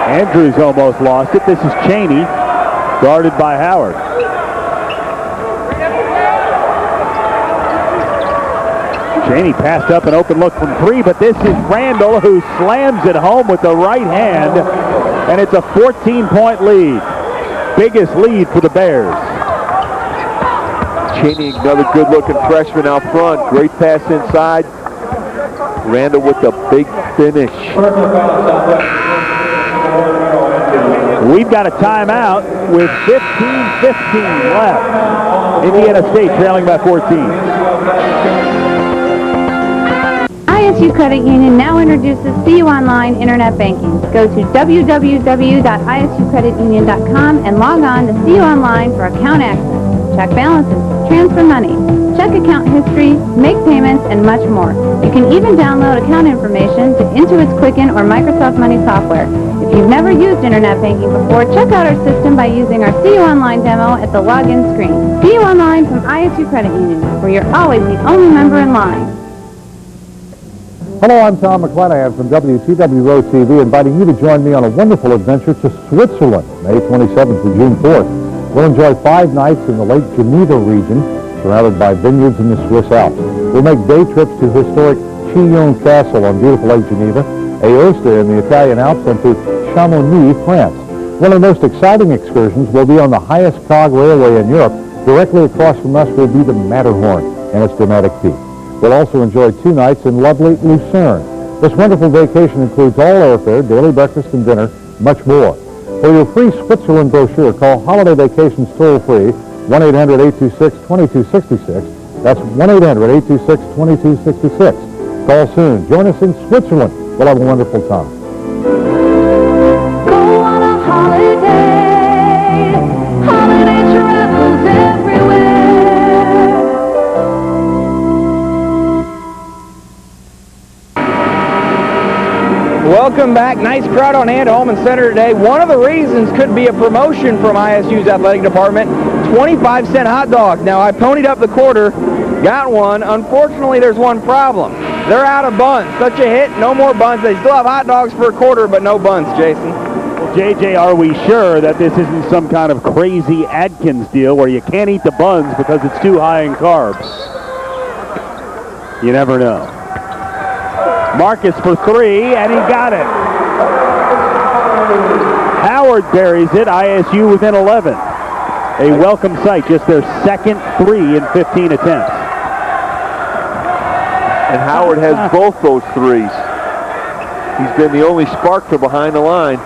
Andrews almost lost it. This is Chaney, guarded by Howard. Chaney passed up an open look from 3, but this is Randall who slams it home with the right hand, and it's a 14-point lead. Biggest lead for the Bears. Chaney, another good-looking freshman out front. Great pass inside. Randall with the big finish. We've got a timeout with 15:15 left. Indiana State trailing by 14. ISU Credit Union now introduces CU Online Internet Banking. Go to www.isucreditunion.com and log on to CU Online for account access, check balances, transfer money, check account history, make payments, and much more. You can even download account information to Intuit's Quicken or Microsoft Money software. If you've never used Internet Banking before, check out our system by using our CU Online demo at the login screen. CU Online from ISU Credit Union, where you're always the only member in line. Hello, I'm Tom McClanahan from WTWO TV, inviting you to join me on a wonderful adventure to Switzerland, May 27th to June 4th. We'll enjoy 5 nights in the Lake Geneva region, surrounded by vineyards in the Swiss Alps. We'll make day trips to historic Chillon Castle on beautiful Lake Geneva, Aosta in the Italian Alps, and to Chamonix, France. One of the most exciting excursions will be on the highest cog railway in Europe. Directly across from us will be the Matterhorn and its dramatic peak. We'll also enjoy 2 nights in lovely Lucerne. This wonderful vacation includes all airfare, daily breakfast and dinner, much more. For your free Switzerland brochure, call Holiday Vacations toll-free, 1-800-826-2266. That's 1-800-826-2266. Call soon. Join us in Switzerland. We'll have a wonderful time. Go on a holiday. Holiday travels everywhere. Welcome back. Nice crowd on hand at Holman Center today. One of the reasons could be a promotion from ISU's athletic department, 25-cent hot dogs. Now, I ponied up the quarter, got one. Unfortunately, there's one problem. They're out of buns. Such a hit, no more buns. They still have hot dogs for a quarter, but no buns, Jason. Well, JJ, are we sure that this isn't some kind of crazy Atkins deal where you can't eat the buns because it's too high in carbs? You never know. Marcus for 3, and he got it. Howard buries it. ISU within 11. A welcome sight, just their second 3 in 15 attempts. And Howard has both those 3s. He's been the only spark from behind the line.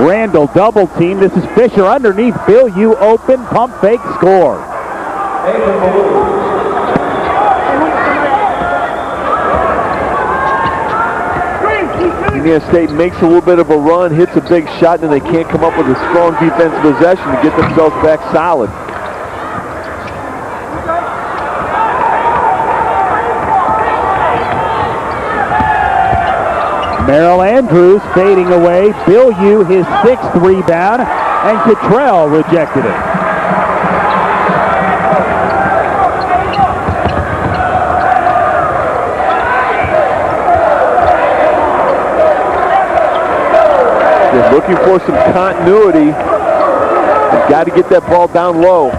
Randall double team. This is Fisher underneath. Bill, you open, pump fake, score. Indiana State makes a little bit of a run, hits a big shot, and they can't come up with a strong defensive possession to get themselves back solid. Merrill Andrews fading away. Bill Yu, his 6th rebound, and Cottrell rejected it. They're looking for some continuity. They've got to get that ball down low.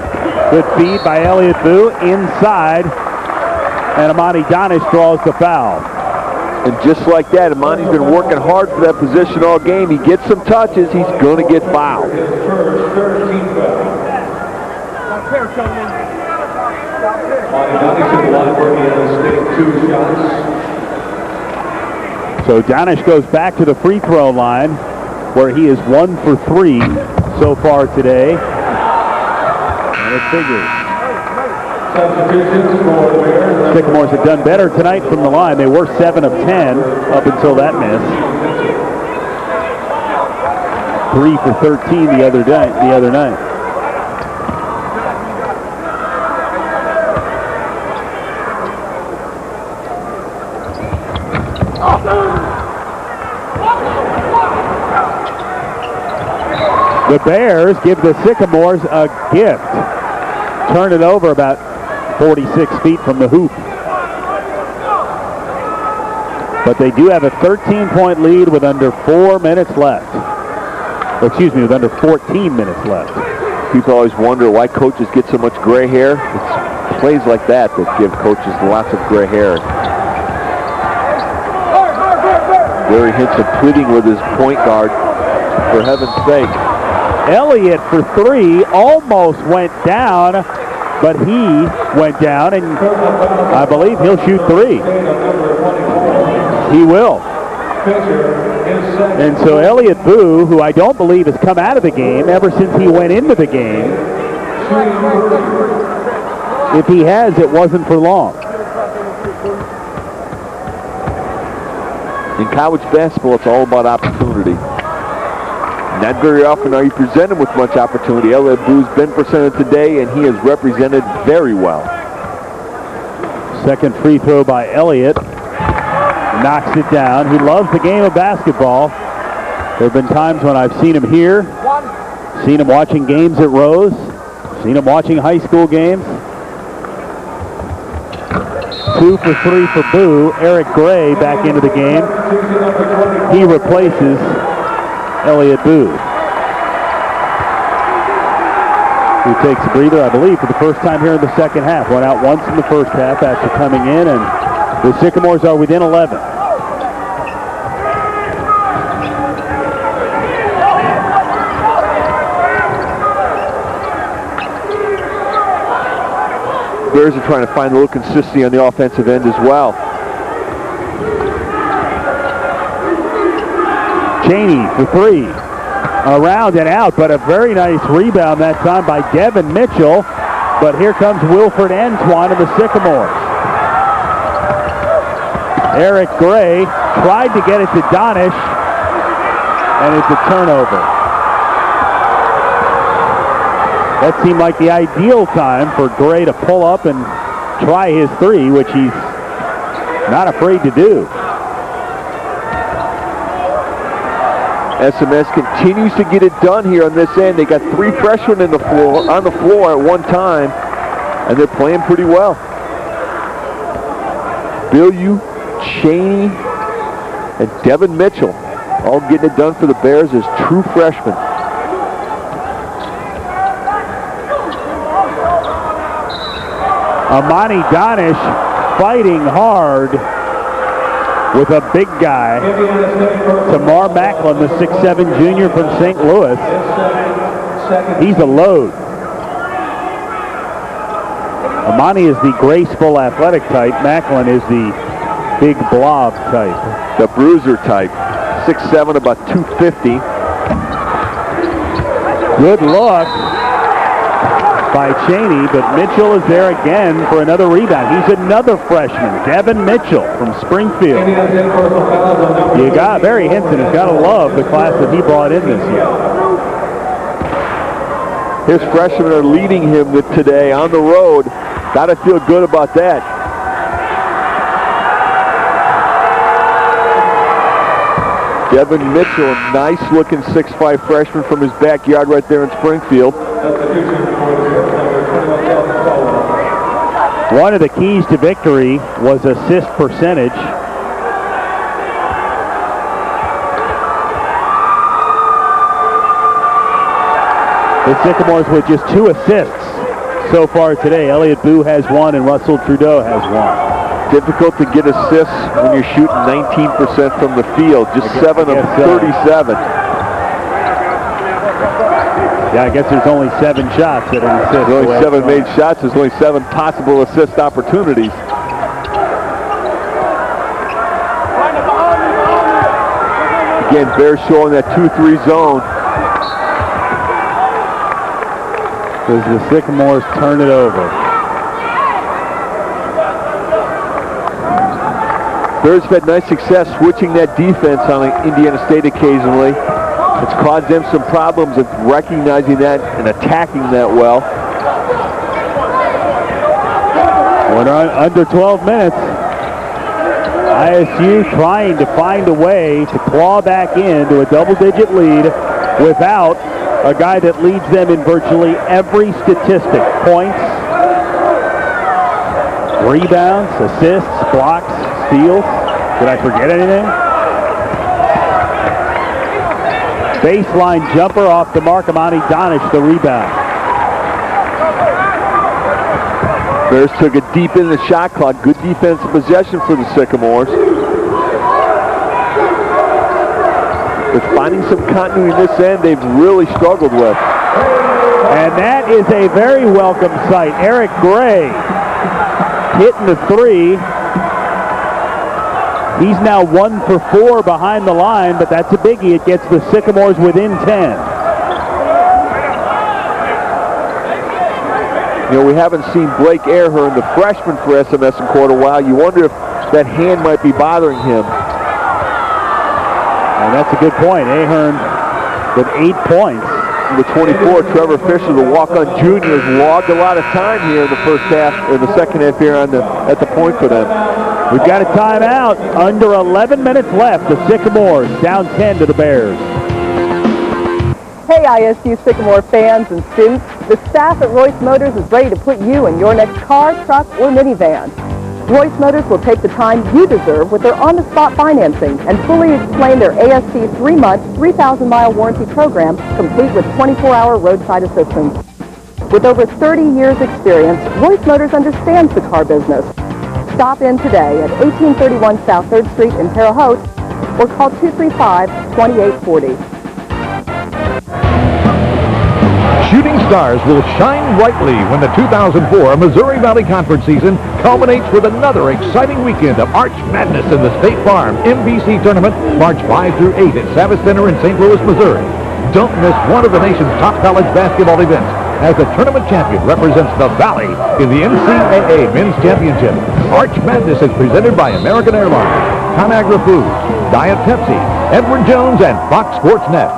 Good feed by Elliott Boo inside, and Amani Donish draws the foul. And just like that, Amani's been working hard for that position all game. He gets some touches, he's going to get fouled. So Donish goes back to the free throw line, where he is 1 for 3 so far today. And it figures. Sycamores have done better tonight from the line. They were 7 of 10 up until that miss. 3 for 13 the other night. The Bears give the Sycamores a gift. Turn it over about 46 feet from the hoop. But they do have a 13-point lead with under 4 minutes left. Excuse me, with under 14 minutes left. People always wonder why coaches get so much gray hair. It's plays like that give coaches lots of gray hair. Barry Hinson pleading with his point guard, for heaven's sake. Elliott for 3 almost went down, but he went down, and I believe he'll shoot 3. He will. And so Elliott Boo, who I don't believe has come out of the game ever since he went into the game, if he has, it wasn't for long. In college basketball, it's all about opportunity. Not very often are you presented with much opportunity. Elliott Boo's been presented today, and he has represented very well. Second free throw by Elliott. Knocks it down. He loves the game of basketball. There have been times when I've seen him here, seen him watching games at Rose, seen him watching high school games. 2 for 3 for Boo. Eric Gray back into the game. He replaces Elliott Boo, who who takes a breather, I believe, for the first time here in the second half. Went out once in the first half after coming in, and the Sycamores are within 11. Bears are trying to find a little consistency on the offensive end as well. Cheney for three. Around and out, but a very nice rebound that time by Devin Mitchell. But here comes Wilfred Antoine of the Sycamores. Eric Gray tried to get it to Donish, and it's a turnover. That seemed like the ideal time for Gray to pull up and try his three, which he's not afraid to do. SMS continues to get it done here on this end. They got three freshmen on the floor at one time, and they're playing pretty well. Bilyeu, Cheney, and Devin Mitchell all getting it done for the Bears as true freshmen. Amani Donish fighting hard with a big guy. Tamar Macklin, the 6'7 junior from St. Louis. He's a load. Amani is the graceful athletic type. Macklin is the big blob type. The bruiser type. 6'7", about 250. Good look by Cheney, but Mitchell is there again for another rebound. He's another freshman, Devin Mitchell from Springfield. Barry Hinson has got to love the class that he brought in this year. His freshmen are leading him with today on the road. Got to feel good about that. Devin Mitchell, a nice-looking 6'5 freshman from his backyard right there in Springfield. One of the keys to victory was assist percentage. The Sycamores with just 2 assists so far today. Elliott Boo has 1 and Russell Trudeau has 1. Difficult to get assists when you're shooting 19% from the field. Just 7 of 37. Yeah, I guess there's only 7 shots at an assist. There's only 7 made shots. There's only 7 possible assist opportunities. Again, Bears showing that 2-3 zone. As the Sycamores turn it over. Bears have had nice success switching that defense on Indiana State occasionally. It's caused them some problems of recognizing that and attacking that well. We're under 12 minutes. ISU trying to find a way to claw back into a double-digit lead without a guy that leads them in virtually every statistic. Points, rebounds, assists, blocks, steals. Did I forget anything? Baseline jumper off the mark. Amani Donish, the rebound. Bears took it deep in the shot clock. Good defensive possession for the Sycamores. With finding some continuity in this end, they've really struggled with. And that is a very welcome sight. Eric Gray hitting the 3. He's now 1 for 4 behind the line, but that's a biggie. It gets the Sycamores within 10. You know, we haven't seen Blake Ahern, the freshman for SMS, in quite a while. You wonder if that hand might be bothering him. And that's a good point. Ahern with 8 points. Number 24, Trevor Fisher, the walk-on junior, has logged a lot of time here in the first half, or the second half here at the point for them. We've got a timeout. Under 11 minutes left. The Sycamores down 10 to the Bears. Hey ISU Sycamore fans and students, the staff at Royce Motors is ready to put you in your next car, truck, or minivan. Royce Motors will take the time you deserve with their on-the-spot financing and fully explain their ASC 3-month, 3,000-mile warranty program, complete with 24-hour roadside assistance. With over 30 years experience, Royce Motors understands the car business. Stop in today at 1831 South 3rd Street in Terre Haute or call 235-2840. Shooting stars will shine brightly when the 2004 Missouri Valley Conference season culminates with another exciting weekend of Arch Madness in the State Farm MVC Tournament, March 5 through 8 at Savas Center in St. Louis, Missouri. Don't miss one of the nation's top college basketball events as the tournament champion represents the Valley in the NCAA Men's Championship. Arch Madness is presented by American Airlines, ConAgra Foods, Diet Pepsi, Edward Jones, and Fox Sports Net.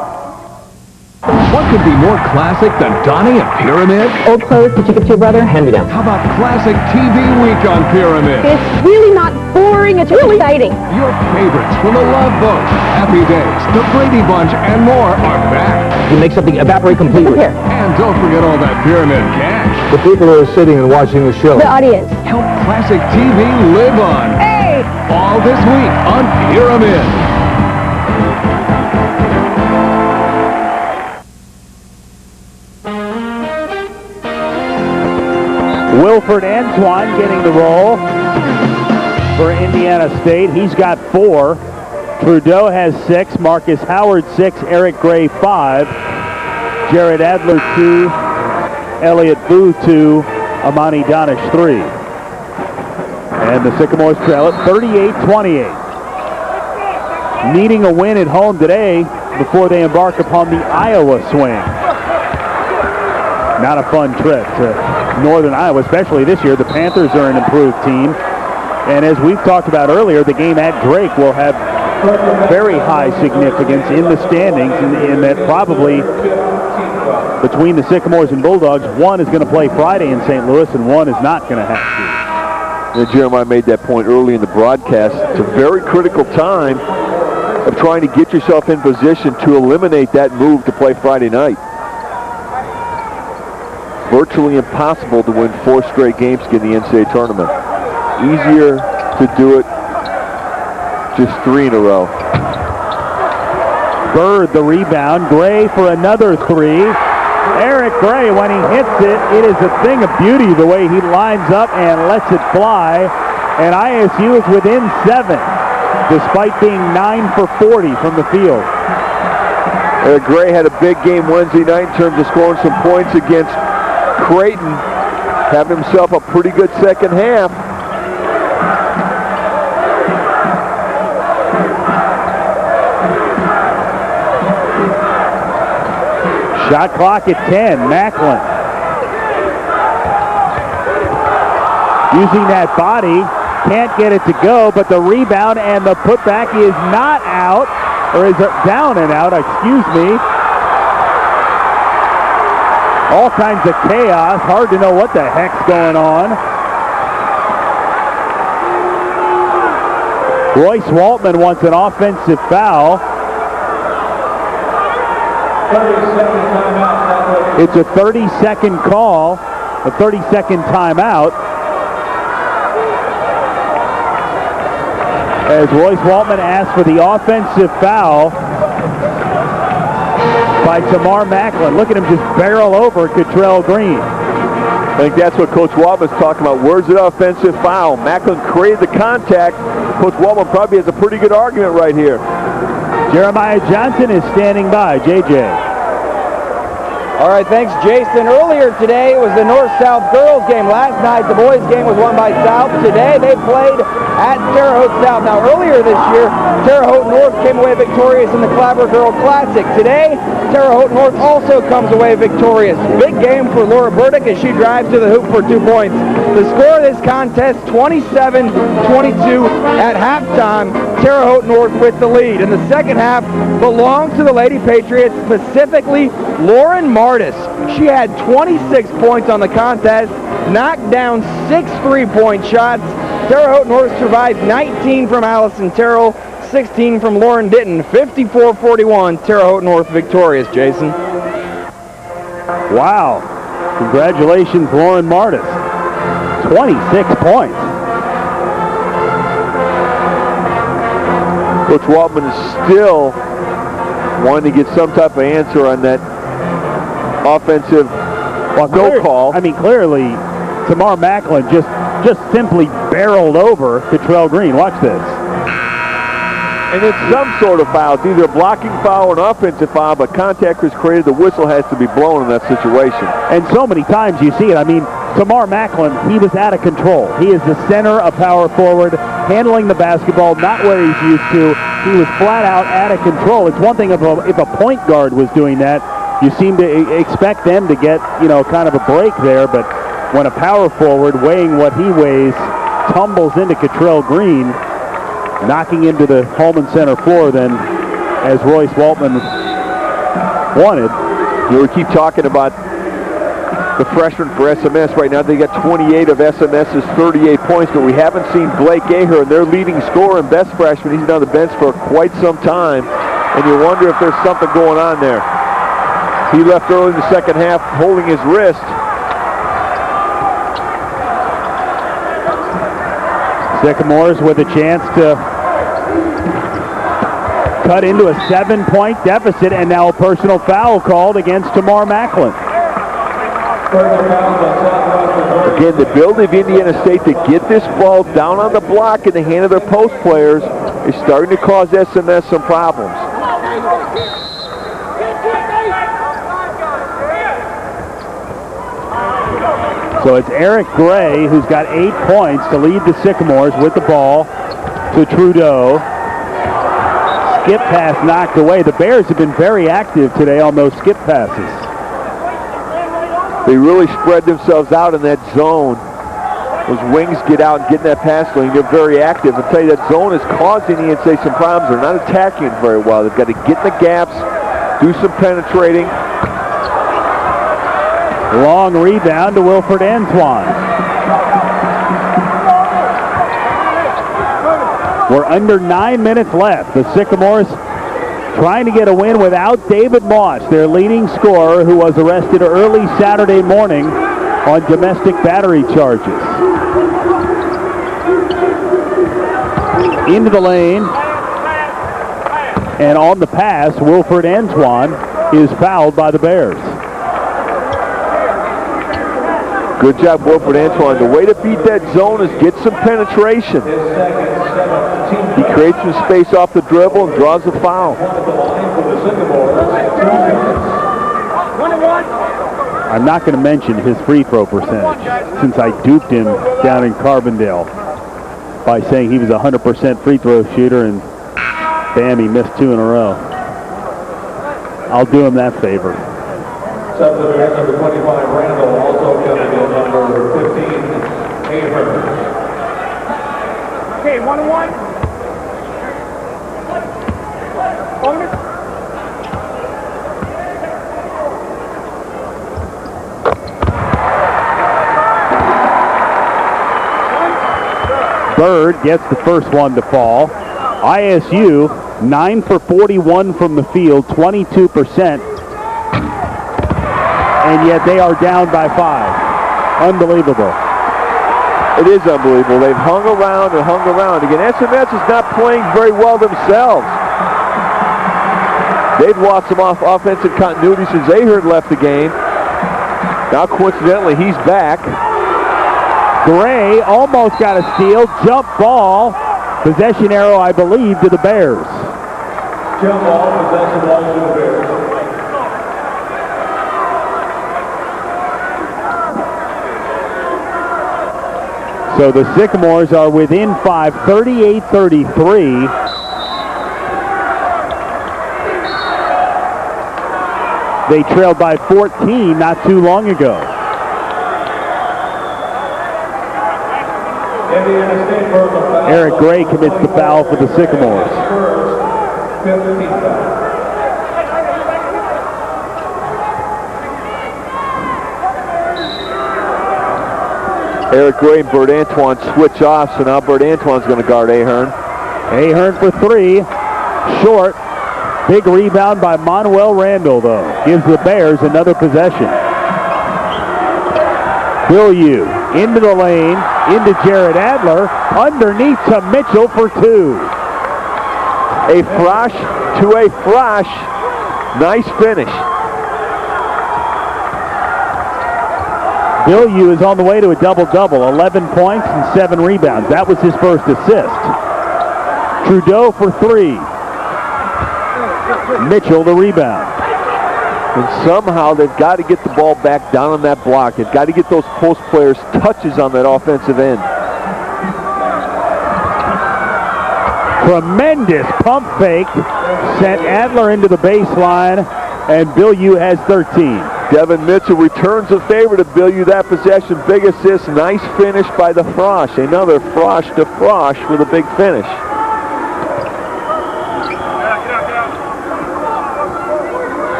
What could be more classic than Donnie and Pyramid? Old clothes that you give to your brother, hand me down. How about classic TV week on Pyramid? It's really not boring, it's really exciting. Your favorites from The Love Boat, Happy Days, The Brady Bunch, and more are back. You make something evaporate completely. Here. And don't forget all that Pyramid cash. The people who are sitting and watching the show. The audience. Help classic TV live on. Hey! All this week on Pyramid. Wilfred Antoine getting the roll for Indiana State. He's got 4. Trudeau has 6. Marcus Howard 6. Eric Gray 5. Jared Adler 2. Elliott Booth 2. Amani Donish 3. And the Sycamores trail it 38-28. Needing a win at home today before they embark upon the Iowa swing. Not a fun trip to Northern Iowa, especially this year. The Panthers are an improved team. And as we've talked about earlier, the game at Drake will have very high significance in the standings, in that probably between the Sycamores and Bulldogs, one is going to play Friday in St. Louis and one is not going to have to. And Jeremiah made that point early in the broadcast. It's a very critical time of trying to get yourself in position to eliminate that move to play Friday night. Virtually impossible to win 4 straight games in the NCAA tournament. Easier to do it just 3 in a row. Bird the rebound. Gray for another 3. Eric Gray, when he hits it, it is a thing of beauty the way he lines up and lets it fly. And ISU is within 7, despite being 9 for 40 from the field. Eric Gray had a big game Wednesday night in terms of scoring some points against Creighton. Have himself a pretty good second half. Shot clock at 10. Macklin using that body, can't get it to go, but the rebound and the putback is not out, or is it down and out, excuse me. All kinds of chaos. Hard to know what the heck's going on. Royce Waltman wants an offensive foul. It's a 30-second call, a 30-second timeout. As Royce Waltman asks for the offensive foul by Tamar Macklin. Look at him just barrel over Cottrell Green. I think that's what Coach Waltman's talking about. Where's the offensive foul? Macklin created the contact. Coach Waltman probably has a pretty good argument right here. Jeremiah Johnson is standing by. JJ. All right, thanks, Jason. Earlier today, it was the North-South girls game. Last night, the boys game was won by South. Today, they played at Terre Haute South. Now, earlier this year, Terre Haute North came away victorious in the Clabber Girl Classic. Today, Terre Haute North also comes away victorious. Big game for Laura Burdick as she drives to the hoop for 2 points. The score of this contest, 27-22 at halftime. Terre Haute North with the lead. In the second half, belongs to the Lady Patriots, specifically Lauren Martis. She had 26 points on the contest, knocked down 6 3-point shots. Terre Haute North survived 19 from Allison Terrell, 16 from Lauren Ditton. 54-41, Terre Haute North victorious, Jason. Wow. Congratulations, Lauren Martis. 26 points. Coach Waltman is still wanting to get some type of answer on that offensive Well, no call. I mean, clearly, Tamar Macklin just simply barreled over Cottrell Green. Watch this. And it's some sort of foul. It's either a blocking foul or an offensive foul, but contact was created. The whistle has to be blown in that situation. And so many times you see it. I mean, Tamar Macklin, he was out of control. He is the center, a power forward, handling the basketball, not where he's used to. He was flat out of control. It's one thing if a point guard was doing that, you seem to expect them to get, kind of a break there, but when a power forward weighing what he weighs tumbles into Cottrell Green, knocking into the Holman Center floor then, as Royce Waltman wanted. We keep talking about the freshman for SMS right now. They got 28 of SMS's 38 points, but we haven't seen Blake Ahern, their leading scorer and best freshman. He's been on the bench for quite some time, and you wonder if there's something going on there. He left early in the second half holding his wrist. Sycamores with a chance to cut into a 7-point deficit, and now a personal foul called against Tamar Macklin. Again, the ability of Indiana State to get this ball down on the block in the hand of their post players is starting to cause SMS some problems. So it's Eric Gray who's got 8 points to lead the Sycamores with the ball to Trudeau. Skip pass knocked away. The Bears have been very active today on those skip passes. They really spread themselves out in that zone. Those wings get out and get in that pass lane. They're very active. I'll tell you, that zone is causing the NCAA some problems. They're not attacking it very well. They've got to get in the gaps, do some penetrating. Long rebound to Wilfred Antoine. We're under 9 minutes left. The Sycamores trying to get a win without David Moss, their leading scorer, who was arrested early Saturday morning on domestic battery charges. Into the lane. And on the pass, Wilfred Antoine is fouled by the Bears. Good job, Wilfred Antoine. The way to beat that zone is get some penetration. He creates some space off the dribble and draws a foul. I'm not going to mention his free throw percentage since I duped him down in Carbondale by saying he was a 100% free throw shooter, and bam, he missed 2 in a row. I'll do him that favor. Number 25, Randall, also coming in number 15, Ahern. Okay, 1-1. Bird gets the first one to fall. ISU 9 for 41 from the field, 22%. And yet they are down by 5. Unbelievable. It is unbelievable. They've hung around and hung around. Again, SMS is not playing very well themselves. They've lost some offensive continuity since Ahern left the game. Now, coincidentally, he's back. Gray almost got a steal. Jump ball. Possession arrow, I believe, to the Bears. Jump ball, possession ball to the Bears. So the Sycamores are within 5, 38-33. They trailed by 14 not too long ago. Eric Gray commits the foul for the Sycamores. Eric Gray and Bert Antoine switch off, so now Bert Antoine's going to guard Ahern. Ahern for 3. Short. Big rebound by Manuel Randall, though. Gives the Bears another possession. Bilyeu into the lane, into Jared Adler, underneath to Mitchell for 2. A Frosch to a Frosch. Nice finish. Bill Yu is on the way to a double-double, 11 points and 7 rebounds. That was his first assist. Trudeau for 3. Mitchell the rebound. And somehow they've got to get the ball back down on that block. They've got to get those post players touches on that offensive end. Tremendous pump fake. Sent Adler into the baseline, and Bill Yu has 13. Devin Mitchell returns a favor to Bill Yu that possession. Big assist. Nice finish by the Frosh. Another Frosh to Frosh with a big finish.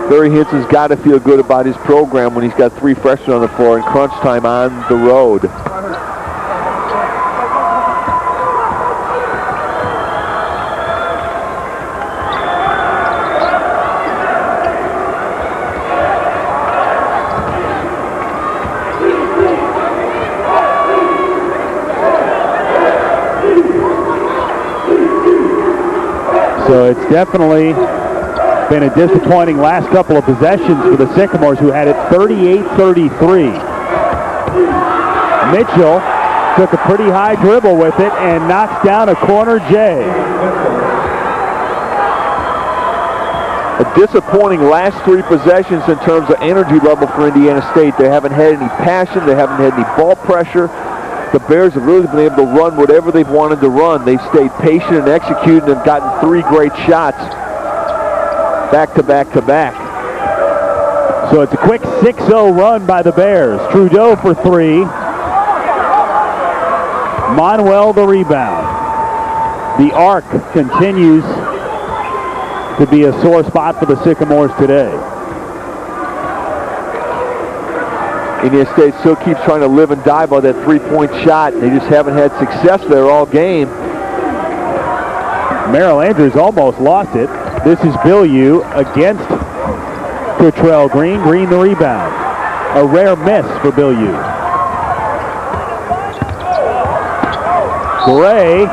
Barry Hinson's got to feel good about his program when he's got 3 freshmen on the floor in crunch time on the road. So it's definitely been a disappointing last couple of possessions for the Sycamores, who had it 38-33. Mitchell took a pretty high dribble with it and knocks down a corner J. A disappointing last 3 possessions in terms of energy level for Indiana State. They haven't had any passion. They haven't had any ball pressure. The Bears have really been able to run whatever they've wanted to run. They've stayed patient and executed and have gotten 3 great shots back to back to back. So it's a quick 6-0 run by the Bears. Trudeau for 3. Manuel the rebound. The arc continues to be a sore spot for the Sycamores today. Indiana State still keeps trying to live and die by that 3-point shot. They just haven't had success there all game. Merrill Andrews almost lost it. This is Bill Yu against Cottrell Green. Green the rebound. A rare miss for Bill Yu. Gray,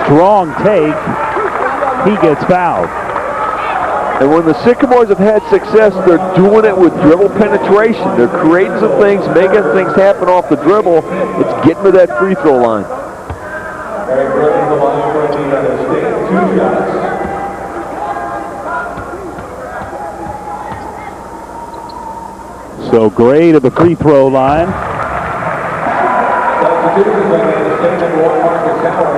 strong take. He gets fouled. And when the Sycamores have had success, they're doing it with dribble penetration. They're creating some things, making things happen off the dribble. It's getting to that free throw line. So Gray to the free throw line.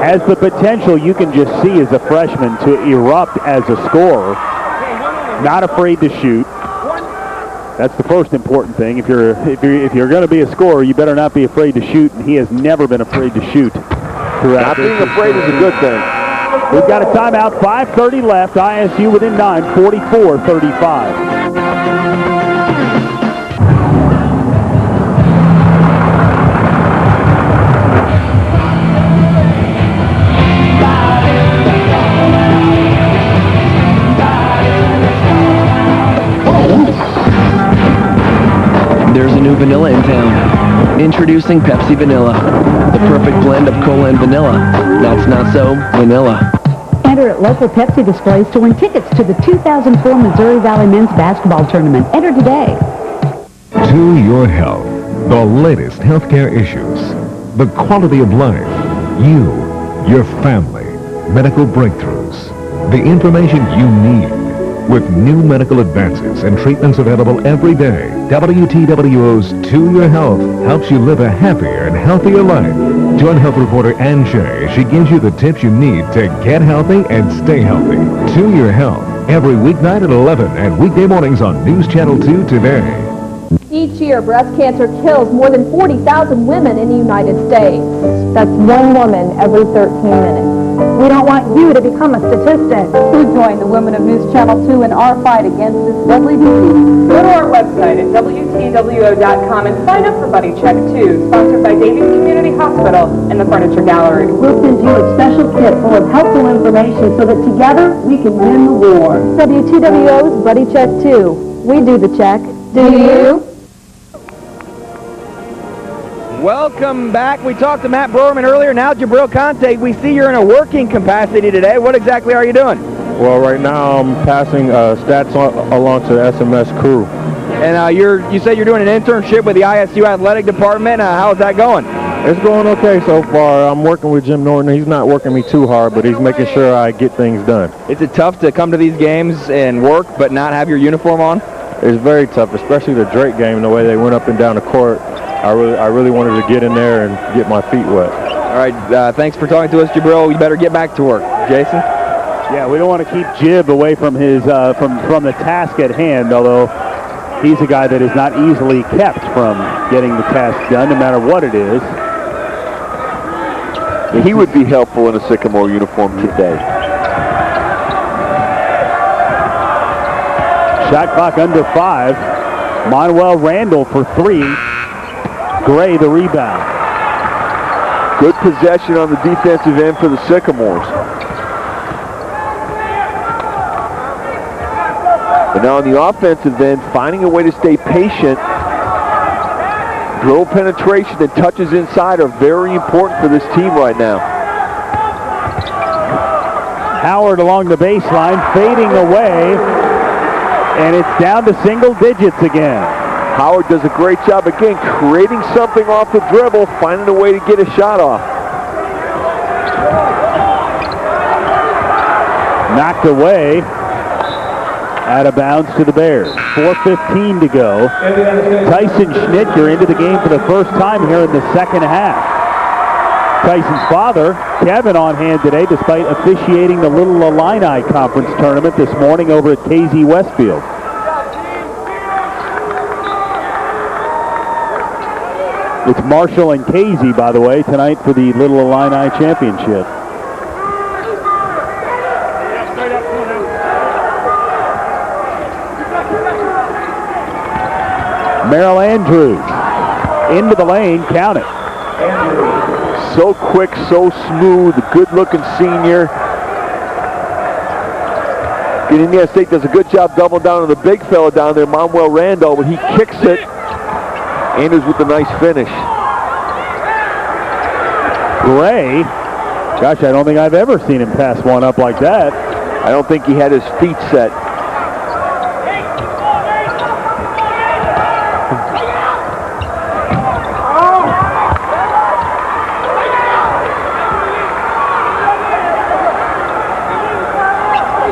Has the potential, you can just see as a freshman, to erupt as a scorer. Not afraid to shoot. That's the first important thing. If you're going to be a scorer, you better not be afraid to shoot. And he has never been afraid to shoot. Not being afraid is a good thing. We've got a timeout. 5:30 left. ISU within 9. 44-35. There's a new vanilla in town. Introducing Pepsi Vanilla, the perfect blend of cola and vanilla. That's not so vanilla. Enter at local Pepsi displays to win tickets to the 2004 Missouri Valley Men's Basketball Tournament. Enter today. To your health, the latest healthcare issues, the quality of life, you, your family, medical breakthroughs, the information you need. With new medical advances and treatments available every day, WTWO's To Your Health helps you live a happier and healthier life. Join health reporter Ann Shea. She gives you the tips you need to get healthy and stay healthy. To Your Health, every weeknight at 11 and weekday mornings on News Channel 2 today. Each year, breast cancer kills more than 40,000 women in the United States. That's 1 woman every 13 minutes. We don't want you to become a statistic. Join the women of News Channel 2 in our fight against this deadly disease. Go to our website at WTWO.com and sign up for Buddy Check 2, sponsored by Davies Community Hospital and the Furniture Gallery. We'll send you a special kit full of helpful information so that together we can win the war. WTWO's Buddy Check 2. We do the check. Do you? Welcome back. We talked to Matt Broerman earlier. Now Jabril Conte, we see you're in a working capacity today. What exactly are you doing? Well, right now I'm passing stats along to the SMS crew. And you say you're doing an internship with the ISU athletic department. How's that going? It's going okay so far. I'm working with Jim Norton. He's not working me too hard, but he's making sure I get things done. Is it tough to come to these games and work but not have your uniform on? It's very tough, especially the Drake game, the way they went up and down the court. I really wanted to get in there and get my feet wet. All right, thanks for talking to us, Jabril. You better get back to work. Jason? Yeah, we don't want to keep Jib away from his from the task at hand, although he's a guy that is not easily kept from getting the task done, no matter what it is. He would be helpful in a Sycamore uniform today. Shot clock under 5. Manuel Randall for 3. Gray the rebound. Good possession on the defensive end for the Sycamores. But now on the offensive end, finding a way to stay patient. Dribble penetration and touches inside are very important for this team right now. Howard along the baseline, fading away, and it's down to single digits again. Howard does a great job again, creating something off the dribble, finding a way to get a shot off. Knocked away. Out of bounds to the Bears. 4:15 to go. Tyson Schnitker into the game for the first time here in the second half. Tyson's father, Kevin, on hand today despite officiating the Little Illini Conference tournament this morning over at KZ Westfield. It's Marshall and KZ, by the way, tonight for the Little Illini Championship. Merrill Andrews into the lane, count it. So quick, so smooth, good-looking senior. Indiana State does a good job doubling down on the big fella down there, Manuel Randall, but he kicks it. Andrews with a nice finish. Gray, gosh, I don't think I've ever seen him pass one up like that. I don't think he had his feet set.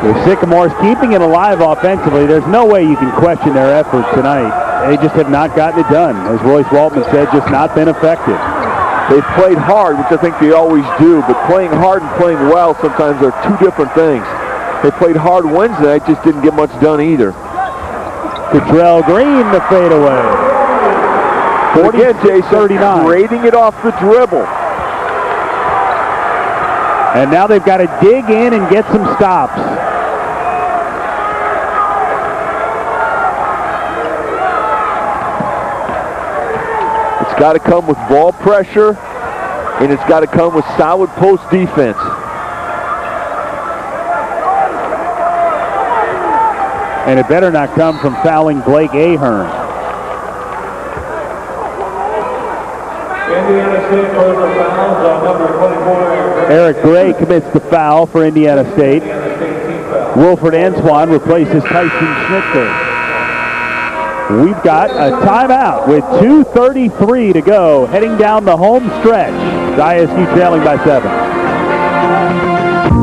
The Sycamores keeping it alive offensively. There's no way you can question their effort tonight. They just have not gotten it done. As Royce Waltman said, just not been effective. They've played hard, which I think they always do, but playing hard and playing well sometimes are two different things. They played hard Wednesday night, just didn't get much done either. Cottrell Green, the fadeaway. 40 again, Jason, 39. Raiding it off the dribble. And now they've got to dig in and get some stops. It's got to come with ball pressure, and it's got to come with solid post defense. And it better not come from fouling Blake Ahern. Indiana State goes to fouls on number 24. Eric Gray commits the foul for Indiana State. Wilfred Antoine replaces Tyson Schnitker. We've got a timeout with 2:33 to go, heading down the home stretch. ISU trailing by 7.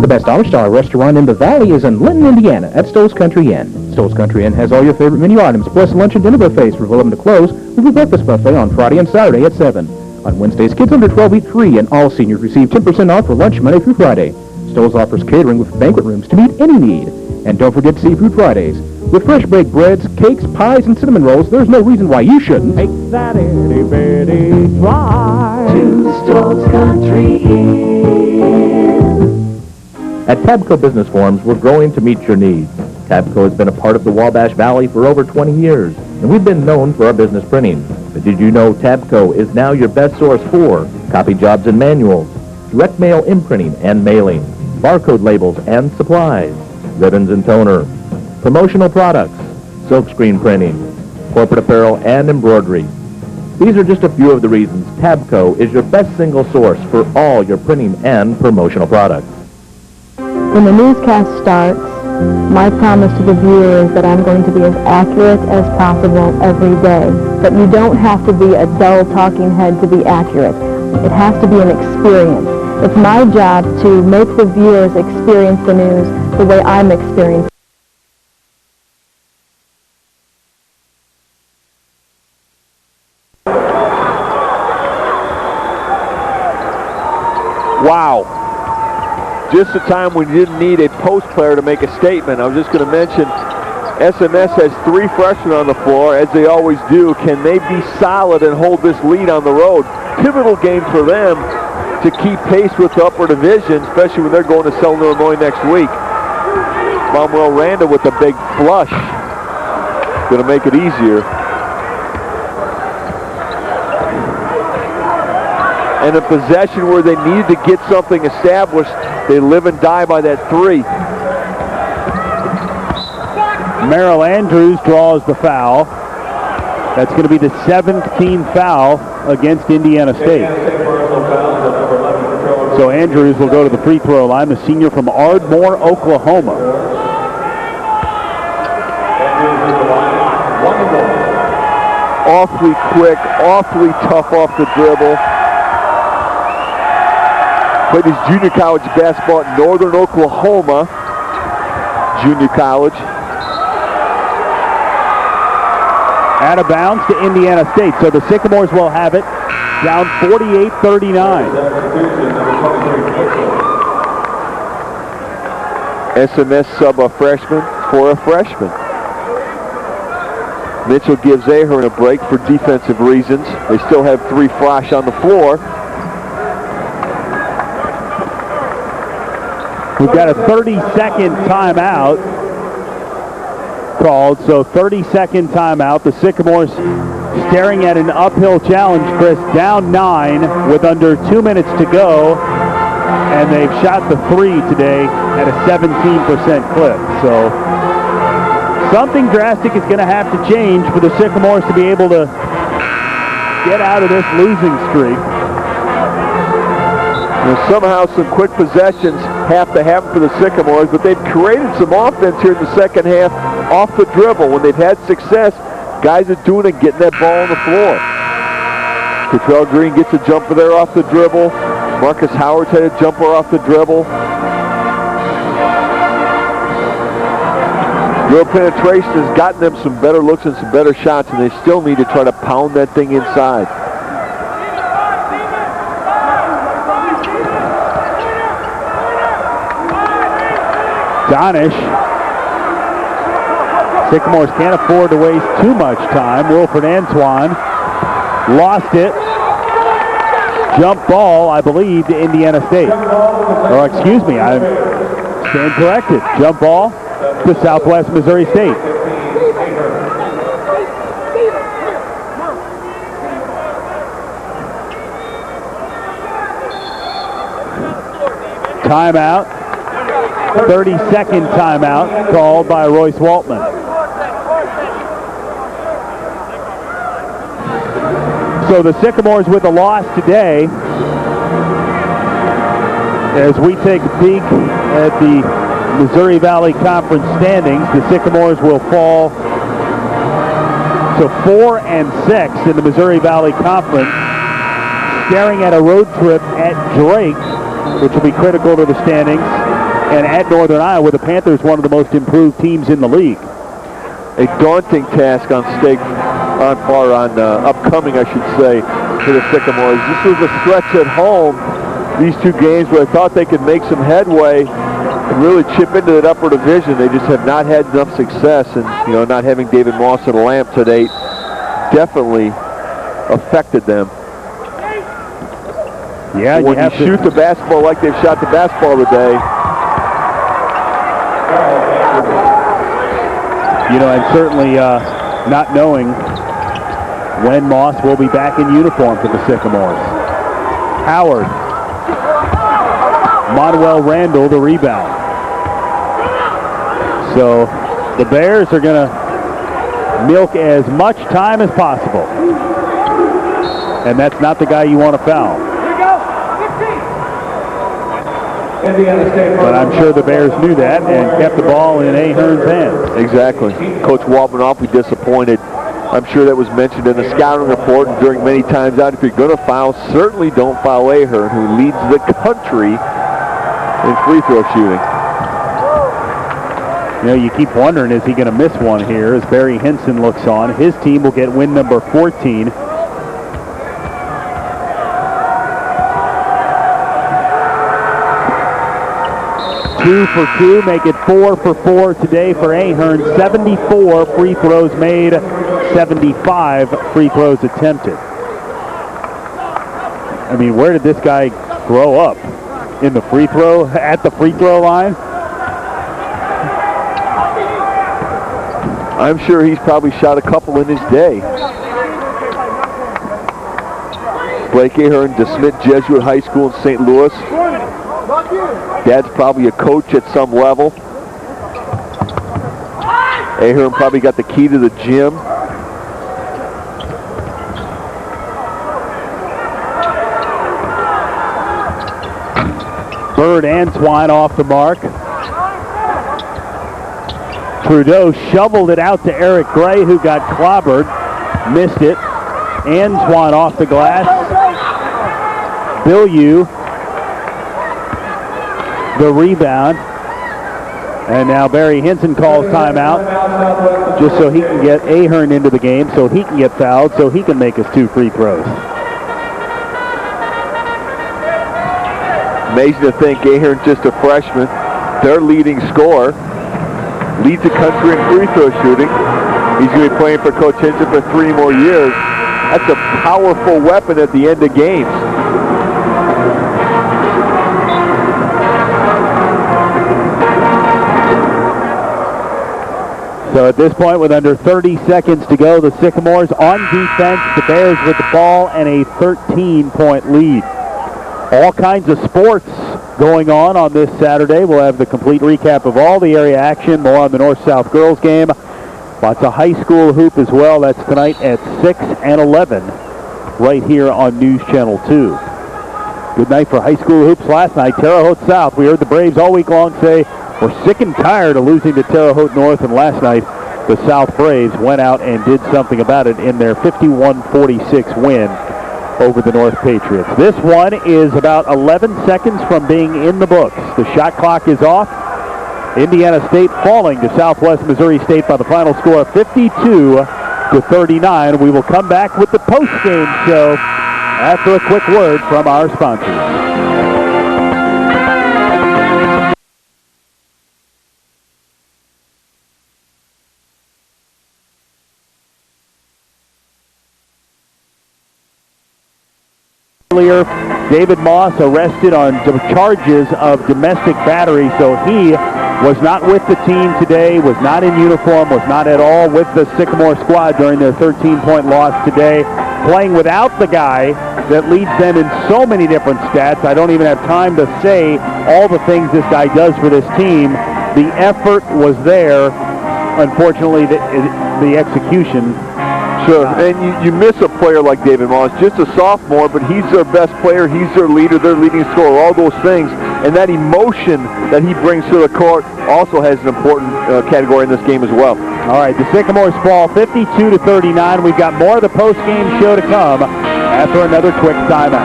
The best All-Star restaurant in the Valley is in Linton, Indiana at Stowe's Country Inn. Stowe's Country Inn has all your favorite menu items, plus lunch and dinner buffets from 11 to close, with a breakfast buffet on Friday and Saturday at 7. On Wednesdays, kids under 12 eat free, and all seniors receive 10% off for lunch Monday through Friday. Stowe's offers catering with banquet rooms to meet any need. And don't forget Seafood Fridays. With fresh baked breads, cakes, pies, and cinnamon rolls, there's no reason why you shouldn't take that itty-bitty drive to Stowe's Country Inn. At Tabco Business Forums, we're growing to meet your needs. Tabco has been a part of the Wabash Valley for over 20 years, and we've been known for our business printing. But did you know Tabco is now your best source for copy jobs and manuals, direct mail imprinting and mailing, barcode labels and supplies, ribbons and toner, promotional products, silkscreen printing, corporate apparel and embroidery. These are just a few of the reasons Tabco is your best single source for all your printing and promotional products. When the newscast starts, My promise to the viewer is that I'm going to be as accurate as possible every day. But you don't have to be a dull talking head to be accurate. It has to be an experience. It's my job to make the viewers experience the news the way I'm experiencing. Wow. Just a time when you didn't need a post player to make a statement. I was just going to mention SMS has 3 freshmen on the floor, as they always do. Can they be solid and hold this lead on the road? Pivotal game for them to keep pace with the upper division, especially when they're going to Selden, Illinois next week. Manuel Randall with a big flush. Going to make it easier. And a possession where they needed to get something established, they live and die by that 3. Merrill Andrews draws the foul. That's going to be the 7th team foul against Indiana State. So Andrews will go to the free throw line, the senior from Ardmore, Oklahoma. Awfully quick, awfully tough off the dribble. Played his junior college basketball at Northern Oklahoma Junior College. Out of bounds to Indiana State. So the Sycamores will have it down 48-39. SMS sub a freshman for a freshman. Mitchell gives Ahern a break for defensive reasons. They still have 3 Frosh on the floor. We've got a 30-second timeout called, so 30-second timeout. The Sycamores staring at an uphill challenge, Chris, down 9 with under 2 minutes to go, and they've shot the 3 today at a 17% clip. So something drastic is going to have to change for the Sycamores to be able to get out of this losing streak. Somehow some quick possessions have to happen for the Sycamores, but they've created some offense here in the second half off the dribble. When they've had success, guys are doing it, getting that ball on the floor. Cottrell Green gets a jumper there off the dribble. Marcus Howard's had a jumper off the dribble. Dribble penetration has gotten them some better looks and some better shots, and they still need to try to pound that thing inside. Donish. Sycamores can't afford to waste too much time. Wilfred Antoine lost it. Jump ball, I believe, to Indiana State. Or excuse me, I stand corrected. Jump ball to Southwest Missouri State. Timeout. 30-second timeout called by Royce Waltman. So the Sycamores with a loss today. As we take a peek at the Missouri Valley Conference standings, the Sycamores will fall to 4-6 in the Missouri Valley Conference, staring at a road trip at Drake, which will be critical to the standings, and at Northern Iowa, the Panthers, one of the most improved teams in the league. A daunting task upcoming, I should say, for the Sycamores. This was a stretch at home, these 2 games where I thought they could make some headway and really chip into that upper division. They just have not had enough success, and not having David Moss and a lamp to date definitely affected them. Yeah, when you shoot the basketball like they've shot the basketball today. And certainly not knowing when Moss will be back in uniform for the Sycamores. Howard. Manuel Randall, the rebound. So the Bears are going to milk as much time as possible. And that's not the guy you want to foul. Indiana State. But I'm sure the Bears knew that and kept the ball in Ahern's hands. Exactly. Coach Waldman awfully disappointed. I'm sure that was mentioned in the scouting report and during many times out. If you're going to foul, certainly don't foul Ahern, who leads the country in free throw shooting. You know, you keep wondering, is he going to miss one here as Barry Hinson looks on. His team will get win number 14. Two for two, make it 4 for 4 today for Ahern. 74 free throws made, 75 free throws attempted. I mean, where did this guy grow up? In the free throw, at the free throw line? I'm sure he's probably shot a couple in his day. Blake Ahern, DeSmit Jesuit High School in St. Louis. Dad's probably a coach at some level. Ahern probably got the key to the gym. Bird and Twine off the mark. Trudeau shoveled it out to Eric Gray, who got clobbered, missed it. Antoine off the glass. Bilyeu, the rebound. And now Barry Hinson calls timeout just so he can get Ahern into the game, so he can get fouled, so he can make his 2 free throws. Amazing to think Ahern's just a freshman. Their leading scorer. Leads the country in free throw shooting. He's going to be playing for Coach Hinson for 3 more years. That's a powerful weapon at the end of games. So at this point, with under 30 seconds to go, the Sycamores on defense, the Bears with the ball and a 13-point lead. All kinds of sports going on this Saturday. We'll have the complete recap of all the area action, more on the North-South girls game. Lots of high school hoop as well. That's tonight at 6 and 11 right here on News Channel 2. Good night for high school hoops last night. Terre Haute South. We heard the Braves all week long say we're sick and tired of losing to Terre Haute North, and last night the South Braves went out and did something about it in their 51-46 win over the North Patriots. This one is about 11 seconds from being in the books. The shot clock is off. Indiana State falling to Southwest Missouri State by the final score of 52-39. We will come back with the post-game show after a quick word from our sponsors. Earlier, David Moss arrested on charges of domestic battery, so he was not with the team today, was not in uniform, was not at all with the Sycamore squad during their 13-point loss today, playing without the guy that leads them in so many different stats. I don't even have time to say all the things this guy does for this team. The effort was there. Unfortunately, the execution. Sure, and you miss a player like David Moss, just a sophomore, but he's their best player, he's their leader, their leading scorer, all those things. And that emotion that he brings to the court also has an important category in this game as well. All right, the Sycamores fall 52-39. We've got more of the post-game show to come after another quick timeout.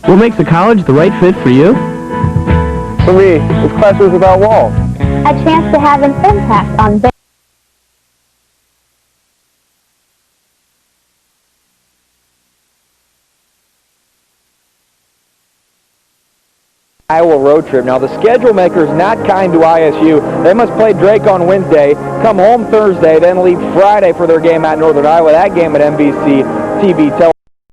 What makes a college the right fit for you? For me, it's Classrooms Without Walls. A chance to have an impact on Iowa road trip. Now, the schedule maker is not kind to ISU. They must play Drake on Wednesday, come home Thursday, then leave Friday for their game at Northern Iowa. That game at NBC TV television.